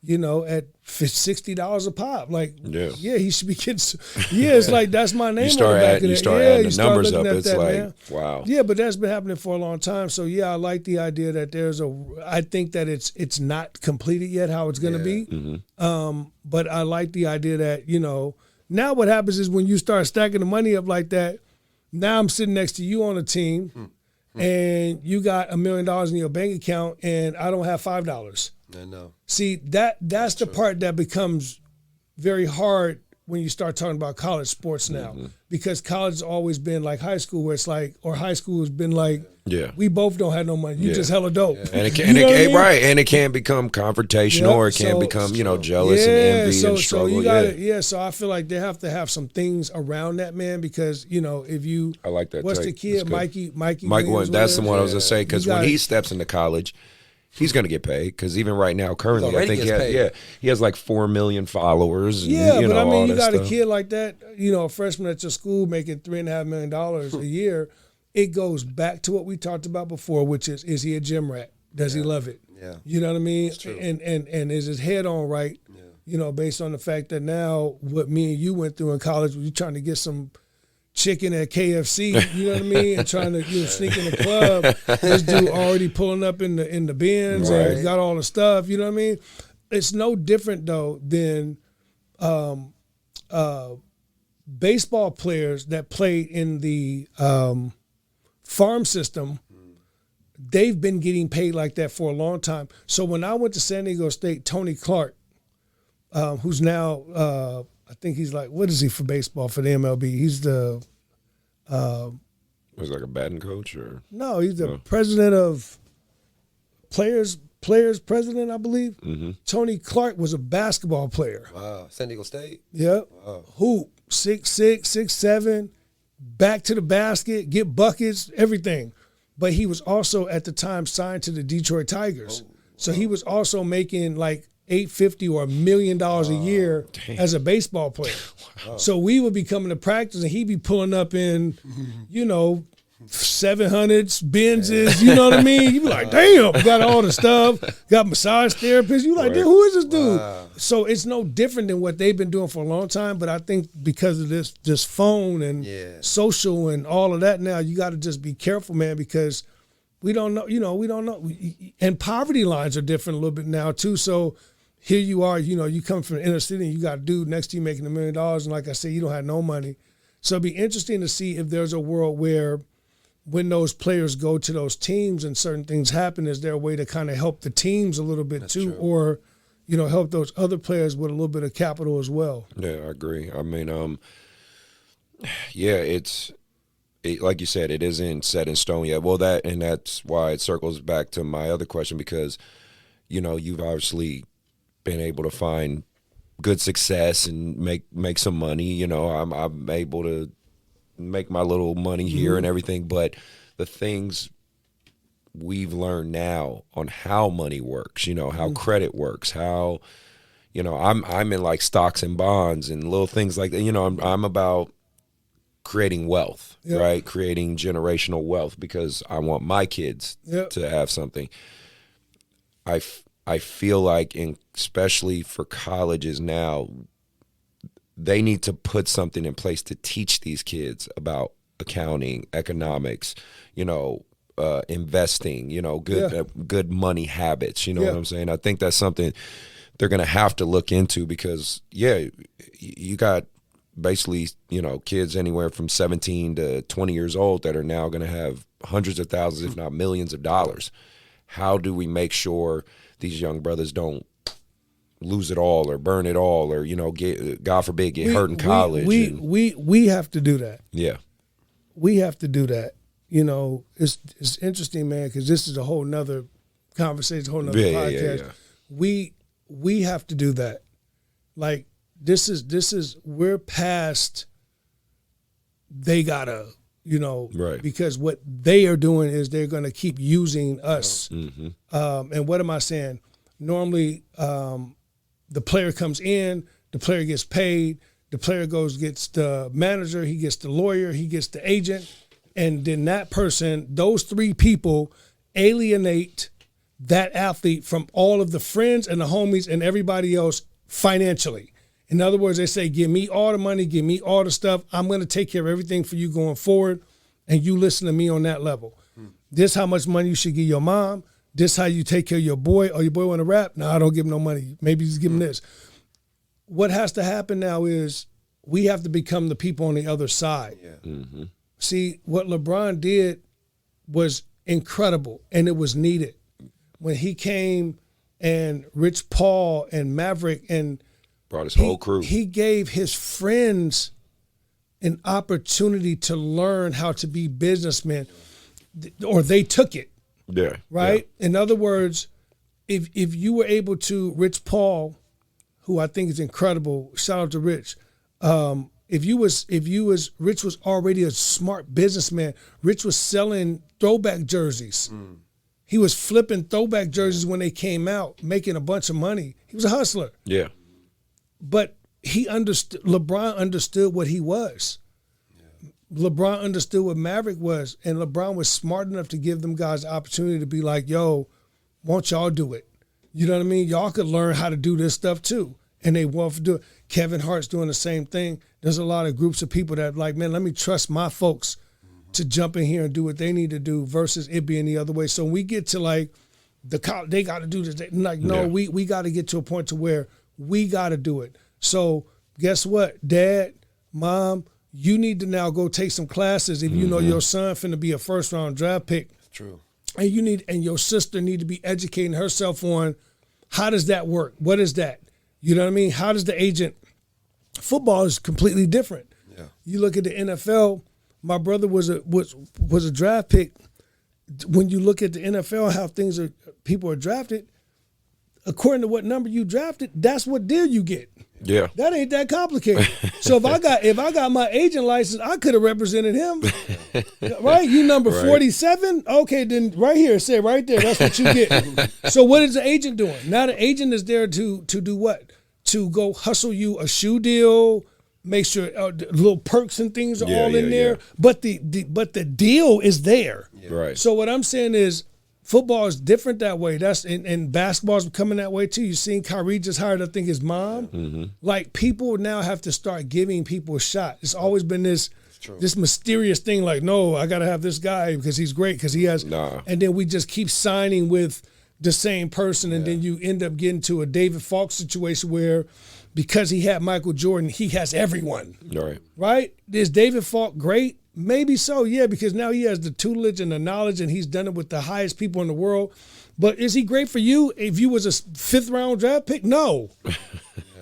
At $60 a pop. Like, he should be getting. It's like that's my name. You start adding the numbers up. It's that, like, man. wow. Yeah, but that's been happening for a long time. So I like the idea that I think that it's not completed yet how it's going to be. Mm-hmm. But I like the idea that now what happens is when you start stacking the money up like that, now I'm sitting next to you on a team. And you got $1 million in your bank account, and I don't have $5. I know. See, that's the part that becomes very hard when you start talking about college sports now, because college has always been like high school, where it's like, or high school has been like, we both don't have no money. You just hella dope. And it can, right, and it can become confrontational, or it can become, jealous and envy and struggle. So you got so I feel like they have to have some things around that, man, because if you, I like that. What's take. the kid, That's Mikey? Mike, Williams, that's the whatever? one I was gonna say, because when he steps into college, he's going to get paid, because even right now, currently, I think he has like 4 million followers. And, but I mean, you got stuff. a kid like that, a freshman at your school making $3.5 million a year. It goes back to what we talked about before, which is he a gym rat? Does he love it? Yeah. You know what I mean? That's true. And is his head on right? Yeah. Based on the fact that now what me and you went through in college, we trying to get some chicken at KFC, you know what I mean, and trying to sneak in the club. This dude already pulling up in the bins and got all the stuff, you know what I mean? It's no different though than baseball players that play in the farm system. They've been getting paid like that for a long time. So when I went to San Diego State, Tony Clark, who's now I think he's like, what is he for baseball for the MLB? He's the was like a batting coach, or no, he's the president of players players president, I believe. Tony Clark was a basketball player. Wow. San Diego State. Yep. Wow. Hoop, 6'6", 6'7", back to the basket, get buckets, everything. But he was also at the time signed to the Detroit Tigers. So he was also making like $850 or $1 million a year as a baseball player. So we would be coming to practice and he'd be pulling up in, 700s, Benzes, you know what I mean? You be like, damn, got all the stuff, got massage therapists. You like, who is this dude? So it's no different than what they've been doing for a long time. But I think because of this phone and social and all of that now, you got to just be careful, man, because we don't know, we don't know. And poverty lines are different a little bit now too. So here you are, you come from the inner city and you got a dude next to you making $1 million. And like I said, you don't have no money. So it'd be interesting to see if there's a world where when those players go to those teams and certain things happen, is there a way to kind of help the teams a little bit That's too, true. or, help those other players with a little bit of capital as well? Yeah, I agree. I mean, it's like you said, it isn't set in stone yet. Well, that's why it circles back to my other question, because, you've obviously been able to find good success and make some money. I'm able to make my little money here and everything, but the things we've learned now on how money works, how credit works, how, I'm in like stocks and bonds and little things like that. I'm about creating wealth, right? Creating generational wealth, because I want my kids to have something. I feel like, especially for colleges now, they need to put something in place to teach these kids about accounting, economics, investing, good money habits. You know what I'm saying? I think that's something they're going to have to look into, because, you got basically, kids anywhere from 17 to 20 years old that are now going to have hundreds of thousands, if not millions of dollars. How do we make sure these young brothers don't lose it all or burn it all, or get, God forbid, get hurt in college? We have to do that. Yeah, we have to do that. It's interesting, man, because this is a whole nother conversation, a whole nother podcast. We have to do that. Like this is we're past. They gotta, right? Because what they are doing is they're going to keep using us. And what am I saying? Normally, the player comes in, the player gets paid, the player gets the manager, he gets the lawyer, he gets the agent, and then that person, those three people alienate that athlete from all of the friends and the homies and everybody else financially. In other words, they say, give me all the money, give me all the stuff. I'm going to take care of everything for you going forward, and you listen to me on that level. This how much money you should give your mom. This how you take care of your boy. Oh, your boy want to rap? No, I don't give him no money. Maybe just give him this. What has to happen now is we have to become the people on the other side. See, what LeBron did was incredible, and it was needed. When he came and Rich Paul and Maverick and brought his whole crew. He gave his friends an opportunity to learn how to be businessmen, or they took it. Yeah. Right? Yeah. In other words, if you were able to, Rich Paul, who I think is incredible, shout out to Rich. Rich was already a smart businessman. Rich was selling throwback jerseys. He was flipping throwback jerseys when they came out, making a bunch of money. He was a hustler. Yeah. But LeBron understood what he was. LeBron understood what Maverick was, and LeBron was smart enough to give them guys the opportunity to be like, yo, won't y'all do it? You know what I mean? Y'all could learn how to do this stuff too. And they want to do it. Kevin Hart's doing the same thing. There's a lot of groups of people that like, man, let me trust my folks to jump in here and do what they need to do versus it being the other way. So when we get to like, they got to do this. We got to get to a point to where we got to do it. So guess what? Dad, mom, you need to now go take some classes if you know your son finna be a first-round draft pick. True. And your sister need to be educating herself on how does that work? What is that? You know what I mean? How does the agent? Football is completely different. Yeah. You look at the NFL. My brother was a draft pick, when you look at the NFL, how people are drafted, according to what number you drafted, that's what deal you get. Yeah. That ain't that complicated. So if I got my agent license, I could have represented him. Right? You number 47? Okay, then right here, it said right there, that's what you get. So what is the agent doing? Now the agent is there to do what? To go hustle you a shoe deal, make sure little perks and things are all in there. Yeah. But the deal is there. Yeah. Right. So what I'm saying is, football is different that way. And basketball is becoming that way too. You've seen Kyrie just hired, I think, his mom. Mm-hmm. Like, people now have to start giving people a shot. It's always been this mysterious thing, like, no, I got to have this guy because he's great, because he has. Nah. And then we just keep signing with the same person, and then you end up getting to a David Falk situation where, because he had Michael Jordan, he has everyone. Right? Is David Falk great? Maybe so, yeah, because now he has the tutelage and the knowledge, and he's done it with the highest people in the world. But is he great for you if you was a 5th-round draft pick? No.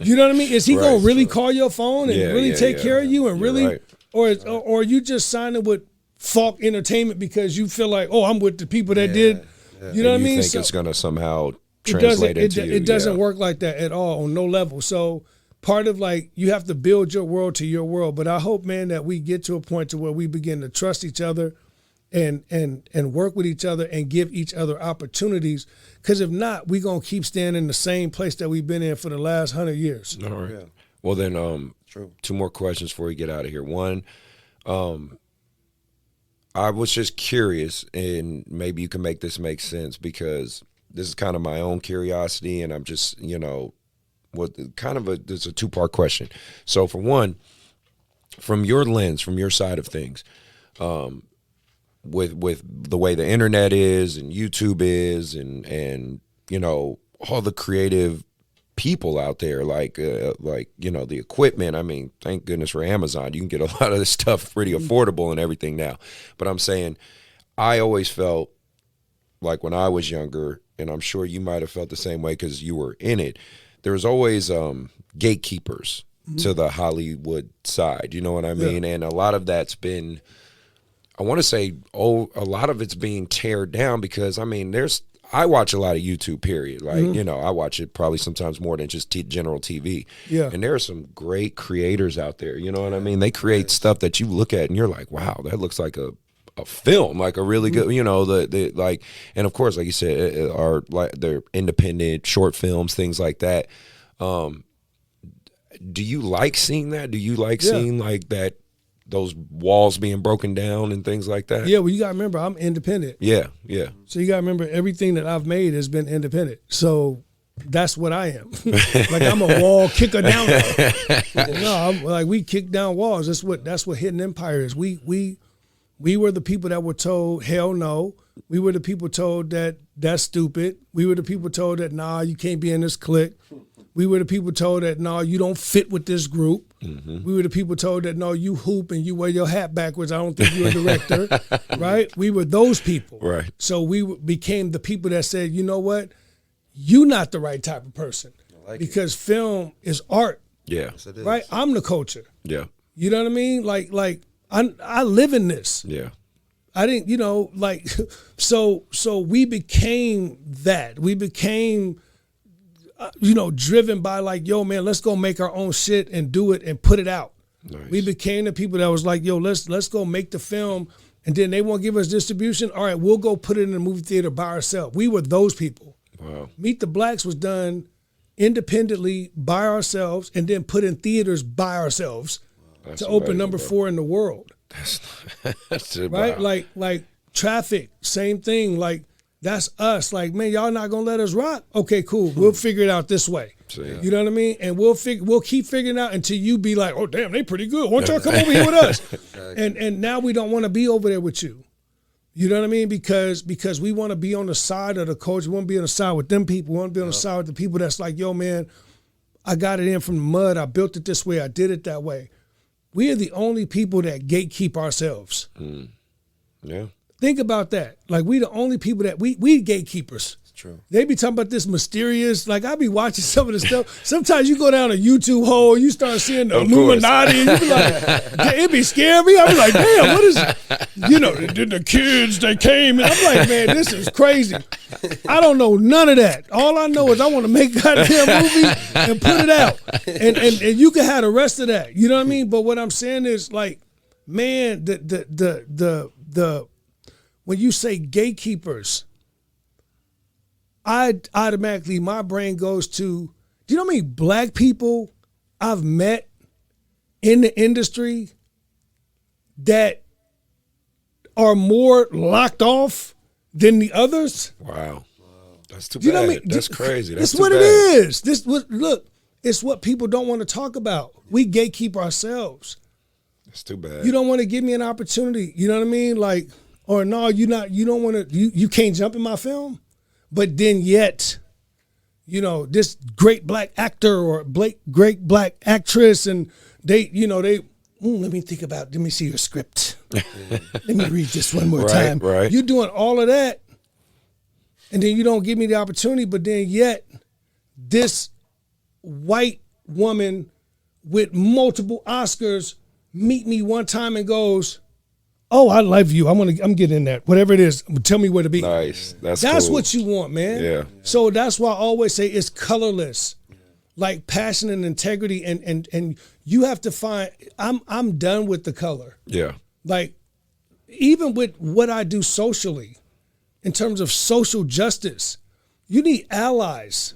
You know what I mean? Is he going to really call your phone and really take care of you and really – or you just signing with Falk Entertainment because you feel like, oh, I'm with the people that did – you know what I mean? You think it's going to somehow translate into you. It doesn't work like that at all on no level. So – part of, like, you have to build your world to your world. But I hope, man, that we get to a point to where we begin to trust each other and work with each other and give each other opportunities. Because if not, we're going to keep staying in the same place that we've been in for the last 100 years. All right. Yeah. Well, then, two more questions before we get out of here. One, I was just curious, and maybe you can make this make sense, because this is kind of my own curiosity, and I'm just, there's a two-part question. So for one, from your lens, from your side of things, with the way the internet is and YouTube is, and all the creative people out there, like the equipment. I mean, thank goodness for Amazon. You can get a lot of this stuff pretty affordable and everything now. But I'm saying, I always felt like when I was younger, and I'm sure you might have felt the same way because you were in it, there's always gatekeepers to the Hollywood side. You know what I mean? Yeah. And a lot of that's been, I want to say, a lot of it's being teared down, because, I mean, I watch a lot of YouTube, period. Like, I watch it probably sometimes more than just general TV. Yeah. And there are some great creators out there. You know what I mean? They create stuff that you look at and you're like, wow, that looks like a film, like a really good, and of course, like you said, are like they're independent short films, things like that. Do you like seeing that? Do you like seeing like that, those walls being broken down and things like that? Yeah, well, you got to remember, I'm independent. Yeah. So you got to remember, everything that I've made has been independent. So that's what I am. Like, I'm a wall kicker down. I'm like, we kick down walls. That's what Hidden Empire is. We were the people that were told, hell no. We were the people told that that's stupid. We were the people told that, nah, you can't be in this clique. We were the people told that, nah, you don't fit with this group. Mm-hmm. We were the people told that, no, you hoop and you wear your hat backwards. I don't think you're a director, right? We were those people. Right. So we became the people that said, you know what? You're not the right type of person, because film is art. Yeah. Yes, it is. Right? I'm the culture. Yeah. You know what I mean? Like I live in this. Yeah. I didn't, so we became that. We became, driven by like, yo, man, let's go make our own shit and do it and put it out. Nice. We became the people that was like, yo, let's go make the film, and then they won't give us distribution. All right, we'll go put it in the movie theater by ourselves. We were those people. Wow. Meet the Blacks was done independently by ourselves and then put in theaters by ourselves. That's to open number 4 in the world. That's right? Wow. Like Traffic, same thing. Like, that's us. Like, man, y'all not gonna let us rock? Okay, cool. We'll figure it out this way. You know what I mean? And we'll keep figuring it out until you be like, oh damn, they pretty good. Why don't y'all come over here with us? And now we don't want to be over there with you. You know what I mean? Because we want to be on the side of the coach. We want to be on the side with them people. We want to be on the side with the people that's like, yo, man, I got it in from the mud. I built it this way. I did it that way. We are the only people that gatekeep ourselves. Yeah. Think about that. Like, we the only people that we gatekeepers. True. They be talking about this mysterious. Like, I be watching some of the stuff. Sometimes you go down a YouTube hole, you start seeing the Illuminati, and you be like, it be scaring me. I be like, damn, what is, the kids, they came, and I'm like, man, this is crazy. I don't know none of that. All I know is I want to make a goddamn movie and put it out, and you can have the rest of that. You know what I mean? But what I'm saying is, like, man, the when you say gatekeepers, I automatically, my brain goes to, do you know how many black people I've met in the industry that are more locked off than the others? Wow. That's too Do you know bad. what I mean? That's crazy. That's It's what too it bad. is. Look, it's what people don't want to talk about. We gatekeep ourselves. That's too bad. You don't want to give me an opportunity. You know what I mean? Like, or no, you don't want to, you can't jump in my film. But then yet, this great black actor or great black actress, and let me think about, let me see your script. Let me read this one more time. Right. You're doing all of that, and then you don't give me the opportunity, but then yet, this white woman with multiple Oscars meet me one time and goes, oh, I love you. I'm getting in that. Whatever it is, tell me where to be. Nice. That's cool. What you want, man. Yeah. So that's why I always say it's colorless. Like passion and integrity, and you have to find, I'm done with the color. Yeah. Like, even with what I do socially, in terms of social justice, you need allies.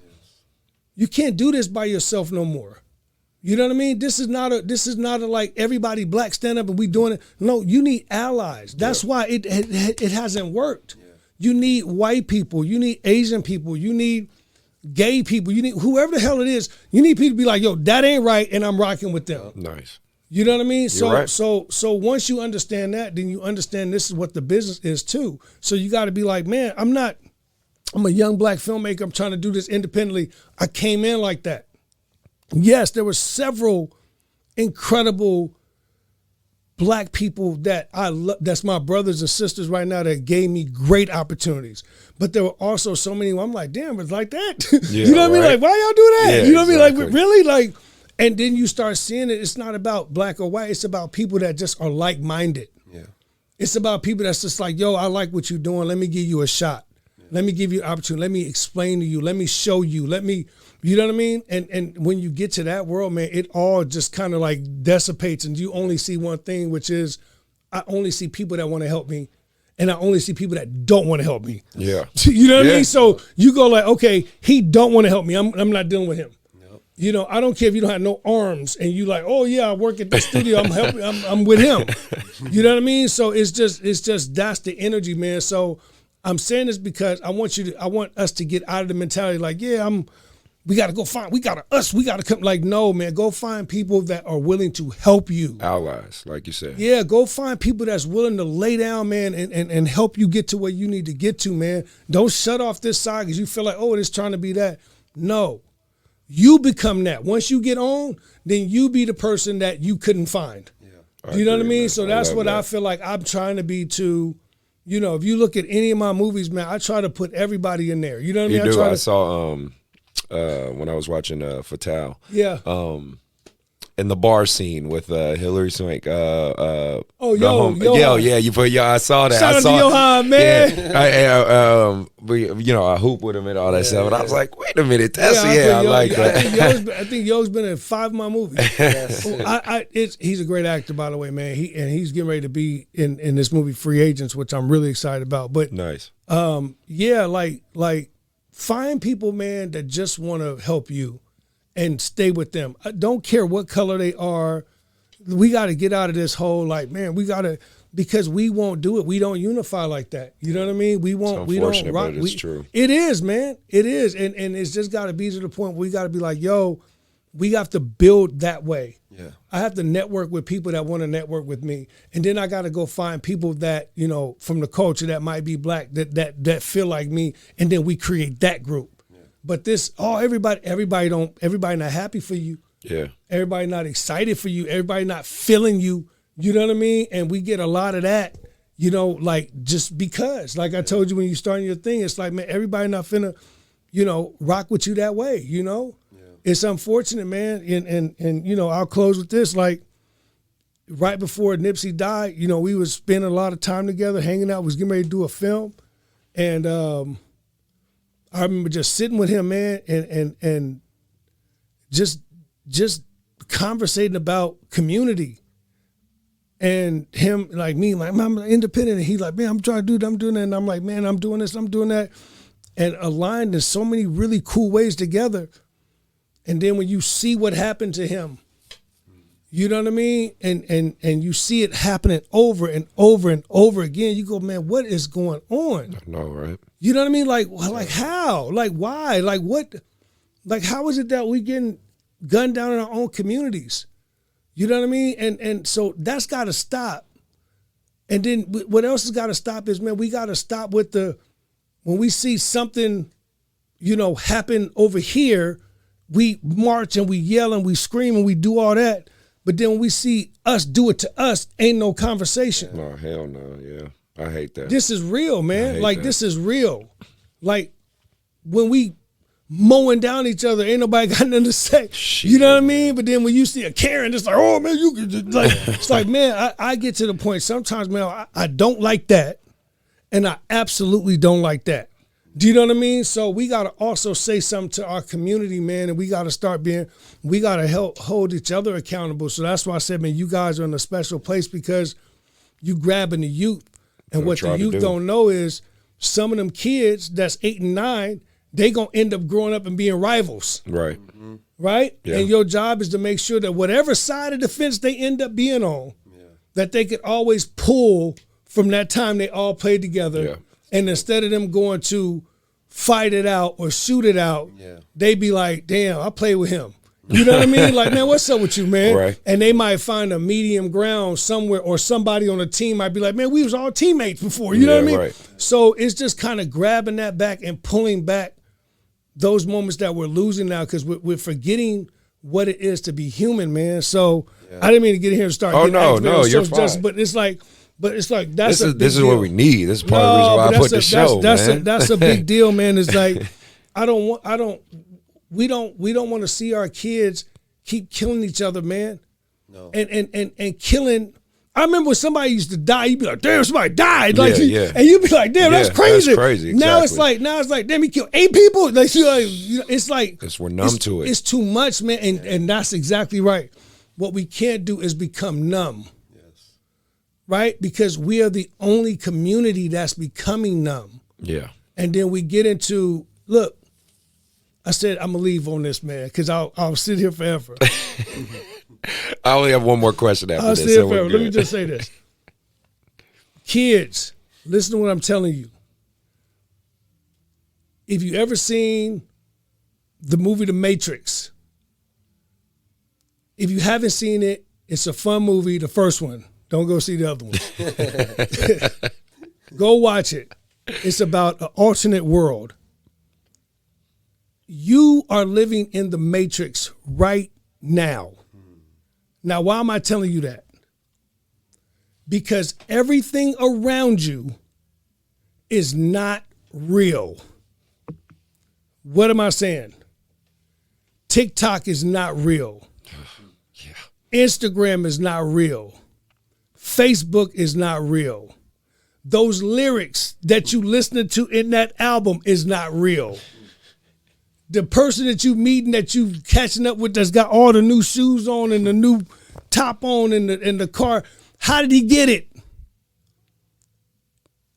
You can't do this by yourself no more. You know what I mean? This is not a like everybody black stand up and we doing it. No, you need allies. That's why it hasn't worked. Yeah. You need white people. You need Asian people. You need gay people. You need whoever the hell it is. You need people to be like, yo, that ain't right, and I'm rocking with them. Nice. You know what I mean? You're right. So once you understand that, then you understand this is what the business is too. So you got to be like, man, I'm a young black filmmaker. I'm trying to do this independently. I came in like that. Yes, there were several incredible black people that I love. That's my brothers and sisters right now that gave me great opportunities. But there were also so many where I'm like, damn, it's like that. Yeah, you know what I mean? Like, why y'all do that? Yeah, you know what I mean? exactly. Like, really? Like, and then you start seeing it. It's not about black or white. It's about people that just are like-minded. Yeah. It's about people that's just like, yo, I like what you're doing. Let me give you a shot. Yeah. Let me give you an opportunity. Let me explain to you. Let me show you. You know what I mean? And when you get to that world, man, it all just kind of like dissipates, and you only see one thing, which is I only see people that want to help me, and I only see people that don't want to help me. Yeah. You know what I mean? So you go like, okay, he don't want to help me. I'm not dealing with him. Nope. I don't care if you don't have no arms, and you like, oh yeah, I work at the studio. I'm helping. I'm with him. You know what I mean? So it's just that's the energy, man. So I'm saying this because I want us to get out of the mentality like, yeah, we got to come. Like, no, man, go find people that are willing to help you. Allies, like you said. Yeah, go find people that's willing to lay down, man, and help you get to where you need to get to, man. Don't shut off this side because you feel like, oh, it's trying to be that. No, you become that. Once you get on, then you be the person that you couldn't find. Yeah. You know what I mean? Man. So that's what I feel like I'm trying to be too. If you look at any of my movies, man, I try to put everybody in there. You know what I mean? I saw when I was watching Fatal. Yeah. In the bar scene with Hillary Swank. Yo. Yeah, you put I saw that. Shout out to Johan, man. Yeah, I hoop with him and all that stuff. And I was like, wait a minute, I like that. I think Yo's been in 5 of my movies. Yes. He's a great actor, by the way, man. He's getting ready to be in this movie Free Agents, which I'm really excited about. But nice. Like find people, man, that just want to help you and stay with them. I don't care what color they are. We got to get out of this whole like, man, because we won't do it. We don't unify like that. You know what I mean? We don't rock. But it's true. It is, man. It is. And it's just got to be to the point where we got to be like, yo, we have to build that way. Yeah. I have to network with people that want to network with me. And then I got to go find people that, from the culture that might be black, that feel like me. And then we create that group. Yeah. But everybody not happy for you. Yeah. Everybody not excited for you. Everybody not feeling you. You know what I mean? And we get a lot of that. You know, like just because, like I told you when you started your thing, it's like, man, everybody not finna, you know, rock with you that way, you know? Yeah. It's unfortunate, man. And you know, I'll close with this. Like right before Nipsey died, you know, we was spending a lot of time together, hanging out, was getting ready to do a film. And I remember just sitting with him, man, and just conversating about community. And him, like me, like, I'm independent. And he's like, man, I'm trying to do that, I'm doing that. And I'm like, man, I'm doing this, I'm doing that. And aligned in so many really cool ways together. And then when you see what happened to him, you know what I mean? And you see it happening over and over and over again, you go, man, what is going on? I know, right? You know what I mean? Like how? Like why? Like what? Like how is it that we getting gunned down in our own communities? You know what I mean? And so that's got to stop. And then what else has got to stop is, man, we got to stop with when we see something, you know, happen over here, we march and we yell and we scream and we do all that. But then when we see us do it to us, ain't no conversation. No, hell no, yeah. I hate that. This is real, man. Like, that. This is real. Like, when we mowing down each other, ain't nobody got nothing to say. Shit, you know what I mean? But then when you see a Karen, it's like, oh, man, you could just, like, it's like, man, I get to the point sometimes, man, I don't like that, and I absolutely don't like that. Do you know what I mean? So we got to also say something to our community, man, and we got to we got to help hold each other accountable. So that's why I said, man, you guys are in a special place because you grabbing the youth. And what the youth don't know is some of them kids that's 8 and 9, they going to end up growing up and being rivals. Right. Mm-hmm. Right? Yeah. And your job is to make sure that whatever side of the fence they end up being on, that they could always pull from that time they all played together. Yeah. And instead of them going to fight it out or shoot it out, they be like, damn, I played with him. You know what I mean? Like, man, what's up with you, man? Right. And they might find a medium ground somewhere, or somebody on the team might be like, man, we was all teammates before. You know what I mean? Right. So it's just kind of grabbing that back and pulling back those moments that we're losing now because we're forgetting what it is to be human, man. So I didn't mean to get in here and start. Oh no, you're fine. But it's like this is what we need. This is part of the reason why I put the show, man. That's a big deal, man. It's like we don't want to see our kids keep killing each other, man. No. And killing. I remember when somebody used to die, you'd be like, damn, somebody died. Like, and you'd be like, damn, that's crazy. That's crazy. Exactly. Now it's like, damn, he killed 8 people. Like, it's like we're numb to it. It's too much, man. And that's exactly right. What we can't do is become numb. Yes. Right? Because we are the only community that's becoming numb. Yeah. And then we get into, look, I said I'm gonna leave on this, man, because I'll sit here forever. I only have one more question after this. I'll sit here forever. Let me just say this. Kids, listen to what I'm telling you. If you ever seen the movie The Matrix, if you haven't seen it, it's a fun movie, the first one. Don't go see the other one. Go watch it. It's about an alternate world. You are living in the Matrix right now. Now, why am I telling you that? Because everything around you is not real. What am I saying? TikTok is not real. Instagram is not real. Facebook is not real. Those lyrics that you listening to in that album is not real. The person that you meeting, that you catching up with, that's got all the new shoes on and the new top on in the car, how did he get it?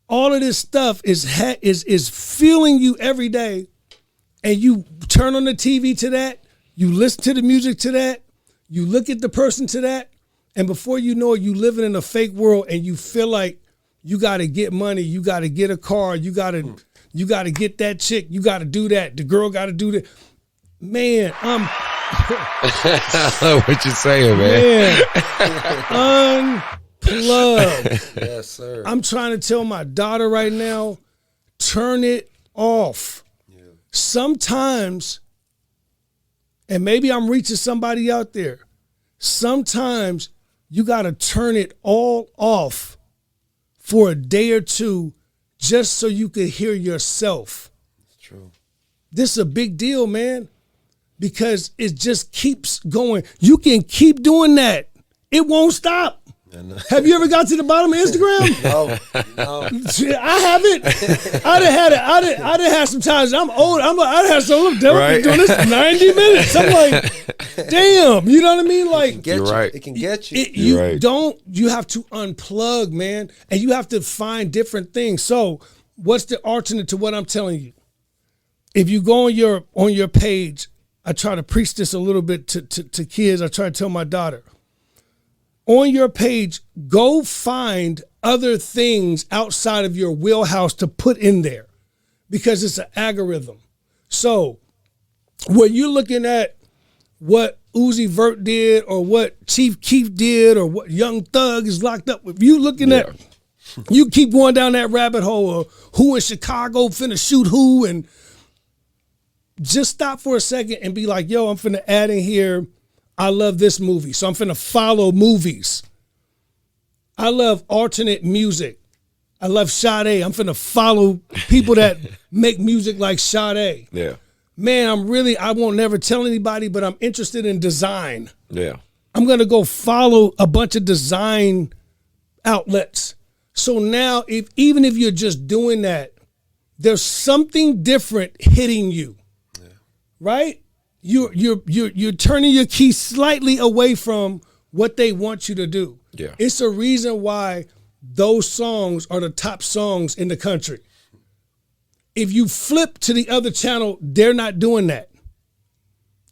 All of this stuff is fueling you every day, and you turn on the TV to that, you listen to the music to that, you look at the person to that, and before you know it, you living in a fake world, and you feel like you got to get money, you got to get a car, you got to get that chick, you got to do that, the girl got to do that. Man, what you saying, man? Unplug. Yes, sir. I'm trying to tell my daughter right now, turn it off. Yeah. Sometimes, and maybe I'm reaching somebody out there, sometimes you got to turn it all off for a day or two just so you could hear yourself. It's true. This is a big deal, man, because it just keeps going. You can keep doing that. It won't stop. Have you ever got to the bottom of Instagram? No. I haven't. I done had some times. I'm old. I had some. I've been doing this 90 minutes. I'm like, damn. You know what I mean? Like, You're right. It can get you. You have to unplug, man, and you have to find different things. So, what's the alternate to what I'm telling you? If you go on your page, I try to preach this a little bit to kids. I try to tell my daughter, on your page, go find other things outside of your wheelhouse to put in there, because it's an algorithm. So when you're looking at what Uzi Vert did or what Chief Keef did or what Young Thug is locked up with, you looking at, you keep going down that rabbit hole of who in Chicago finna shoot who, and just stop for a second and be like, yo, I'm finna add in here, I love this movie, so I'm finna follow movies. I love alternate music. I love Sade. I'm finna follow people that make music like Sade. Yeah. Man, I won't never tell anybody, but I'm interested in design. Yeah. I'm gonna go follow a bunch of design outlets. So now, even if you're just doing that, there's something different hitting you, right? You're turning your key slightly away from what they want you to do. Yeah. It's a reason why those songs are the top songs in the country. If you flip to the other channel, they're not doing that.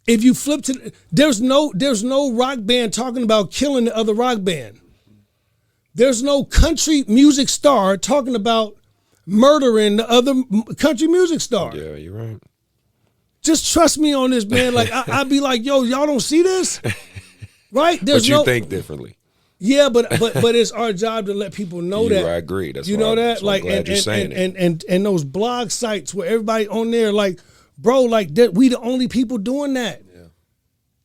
If you flip to there's no rock band talking about killing the other rock band. There's no country music star talking about murdering the other country music star. Yeah, you're right. Just trust me on this, man. Like I'd be like, yo, y'all don't see this, right? But you think differently. Yeah, but it's our job to let people know that. I agree. That's you know that, like, I'm glad you're saying it. And those blog sites where everybody on there, like, bro, like we the only people doing that. Yeah.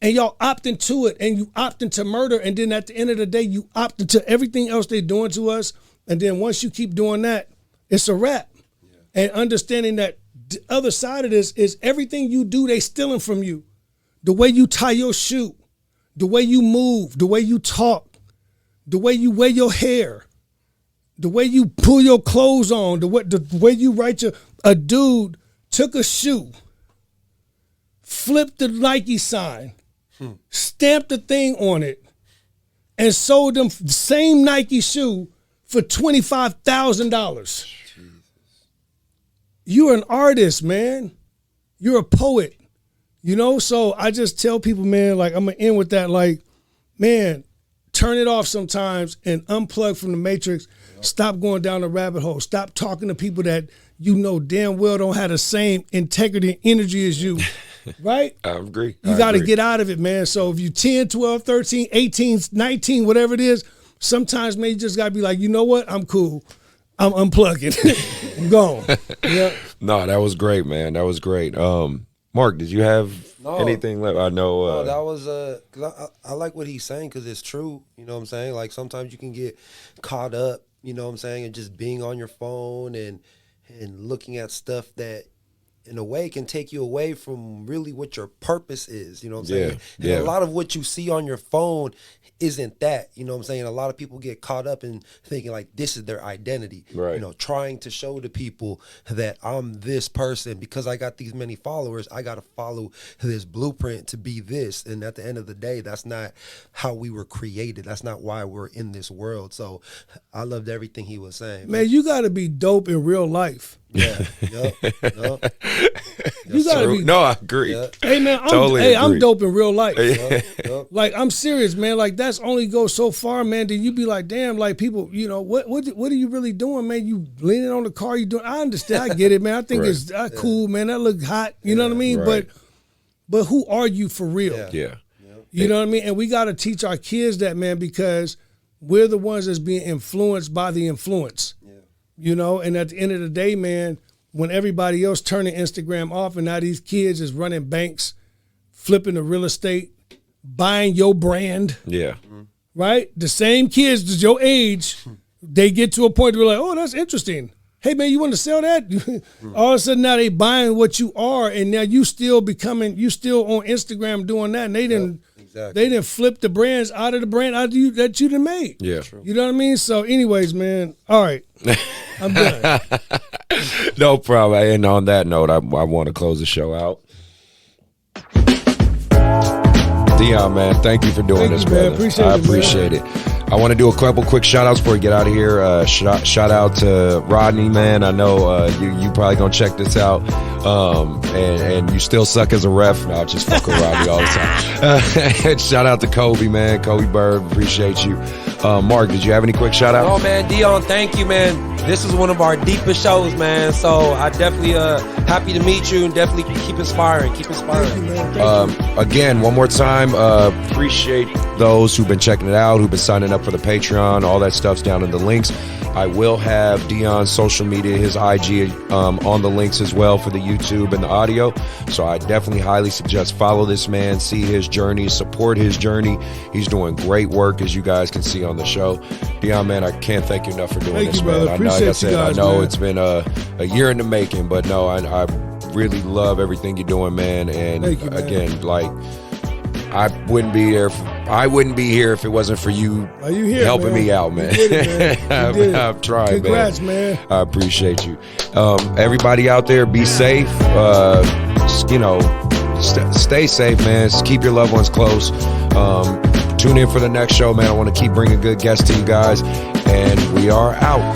And y'all opt into it, and you opt into murder, and then at the end of the day, you opt into everything else they're doing to us, and then once you keep doing that, it's a wrap. Yeah. And understanding that the other side of this is everything you do, they stealing from you. The way you tie your shoe, the way you move, the way you talk, the way you wear your hair, the way you pull your clothes on, the way you write a dude took a shoe, flipped the Nike sign, stamped the thing on it, and sold them the same Nike shoe for $25,000. You're an artist, man. You're a poet, you know? So I just tell people, man, like, I'm going to end with that, like, man, turn it off sometimes and unplug from the matrix. Stop going down the rabbit hole. Stop talking to people that you know damn well don't have the same integrity and energy as you, right? I agree. You got to get out of it, man. So if you 10, 12, 13, 18, 19, whatever it is, sometimes, man, you just got to be like, you know what? I'm cool. I'm unplugging. I'm gone. Yeah. No, that was great, man. That was great. Mark, did you have anything left? I know. No, that was cause I like what he's saying, because it's true. You know what I'm saying? Like, sometimes you can get caught up, you know what I'm saying, and just being on your phone and looking at stuff that in a way can take you away from really what your purpose is, you know what I'm saying? And a lot of what you see on your phone isn't that, you know what I'm saying? A lot of people get caught up in thinking like this is their identity, right? You know, trying to show to people that I'm this person because I got these many followers. I got to follow this blueprint to be this. And at the end of the day, that's not how we were created. That's not why we're in this world. So I loved everything he was saying. Man, you got to be dope in real life. Yeah. Yep. You gotta be. No, I agree. Yeah. Hey man, I'm dope in real life. Like, I'm serious, man. Like, that's only goes so far, man. Then you be like, damn, like, people, you know, what are you really doing, man? You leaning on the car, you doing? I understand, I get it, man. I think it's cool, man. That look hot, you know what I mean? Right. But who are you for real? Yeah. You know what I mean? And we got to teach our kids that, man, because we're the ones that's being influenced by the influence. You know, and at the end of the day, man, when everybody else turning Instagram off and now these kids is running banks, flipping the real estate, buying your brand. Yeah. Right? The same kids that's your age they get to a point where like, oh, that's interesting. Hey man, you want to sell that? All of a sudden now they buying what you are, and now you still on Instagram doing that, and they didn't flip the brands out of the brand out of you that you done made. Yeah. You know what I mean? So anyways, man, all right. I'm done. No problem. And on that note, I want to close the show out. Dion, man, thank you for doing this, man. brother. I Appreciate appreciate it. I want to do a couple quick shout outs before we get out of here. Shout out to Rodney, man. I know you probably gonna check this out. And you still suck as a ref. No, just fuck with Rodney all the time. Shout out to Kobe, man. Kobe Bird, appreciate you. Mark, did you have any quick shout outs? Oh man, Dion, thank you, man. This is one of our deepest shows, man. So I definitely happy to meet you, and definitely keep inspiring. Keep inspiring. Thank you, man. Thank you. Again, one more time, appreciate those who've been checking it out, who've been signing up for the Patreon. All that stuff's down in the links. I will have Dion's social media, his IG, on the links as well for the YouTube and the audio. So I definitely highly suggest follow this man, see his journey, support his journey. He's doing great work, as you guys can see on the show. Dion, man, I can't thank you enough for doing this, you, man. brother. I know, like I Appreciate said, you guys, I know man. it's been a year in the making, but no, I really love everything you're doing, man. And Thank you, man. again, like, I wouldn't be here if it wasn't for you, you here, helping man. me out, man. You did it, man. You did it. I'm trying, Congrats, man. I appreciate you. Everybody out there, be safe. Just, stay safe, man. Just keep your loved ones close. Tune in for the next show, man. I want to keep bringing good guests to you guys. And we are out.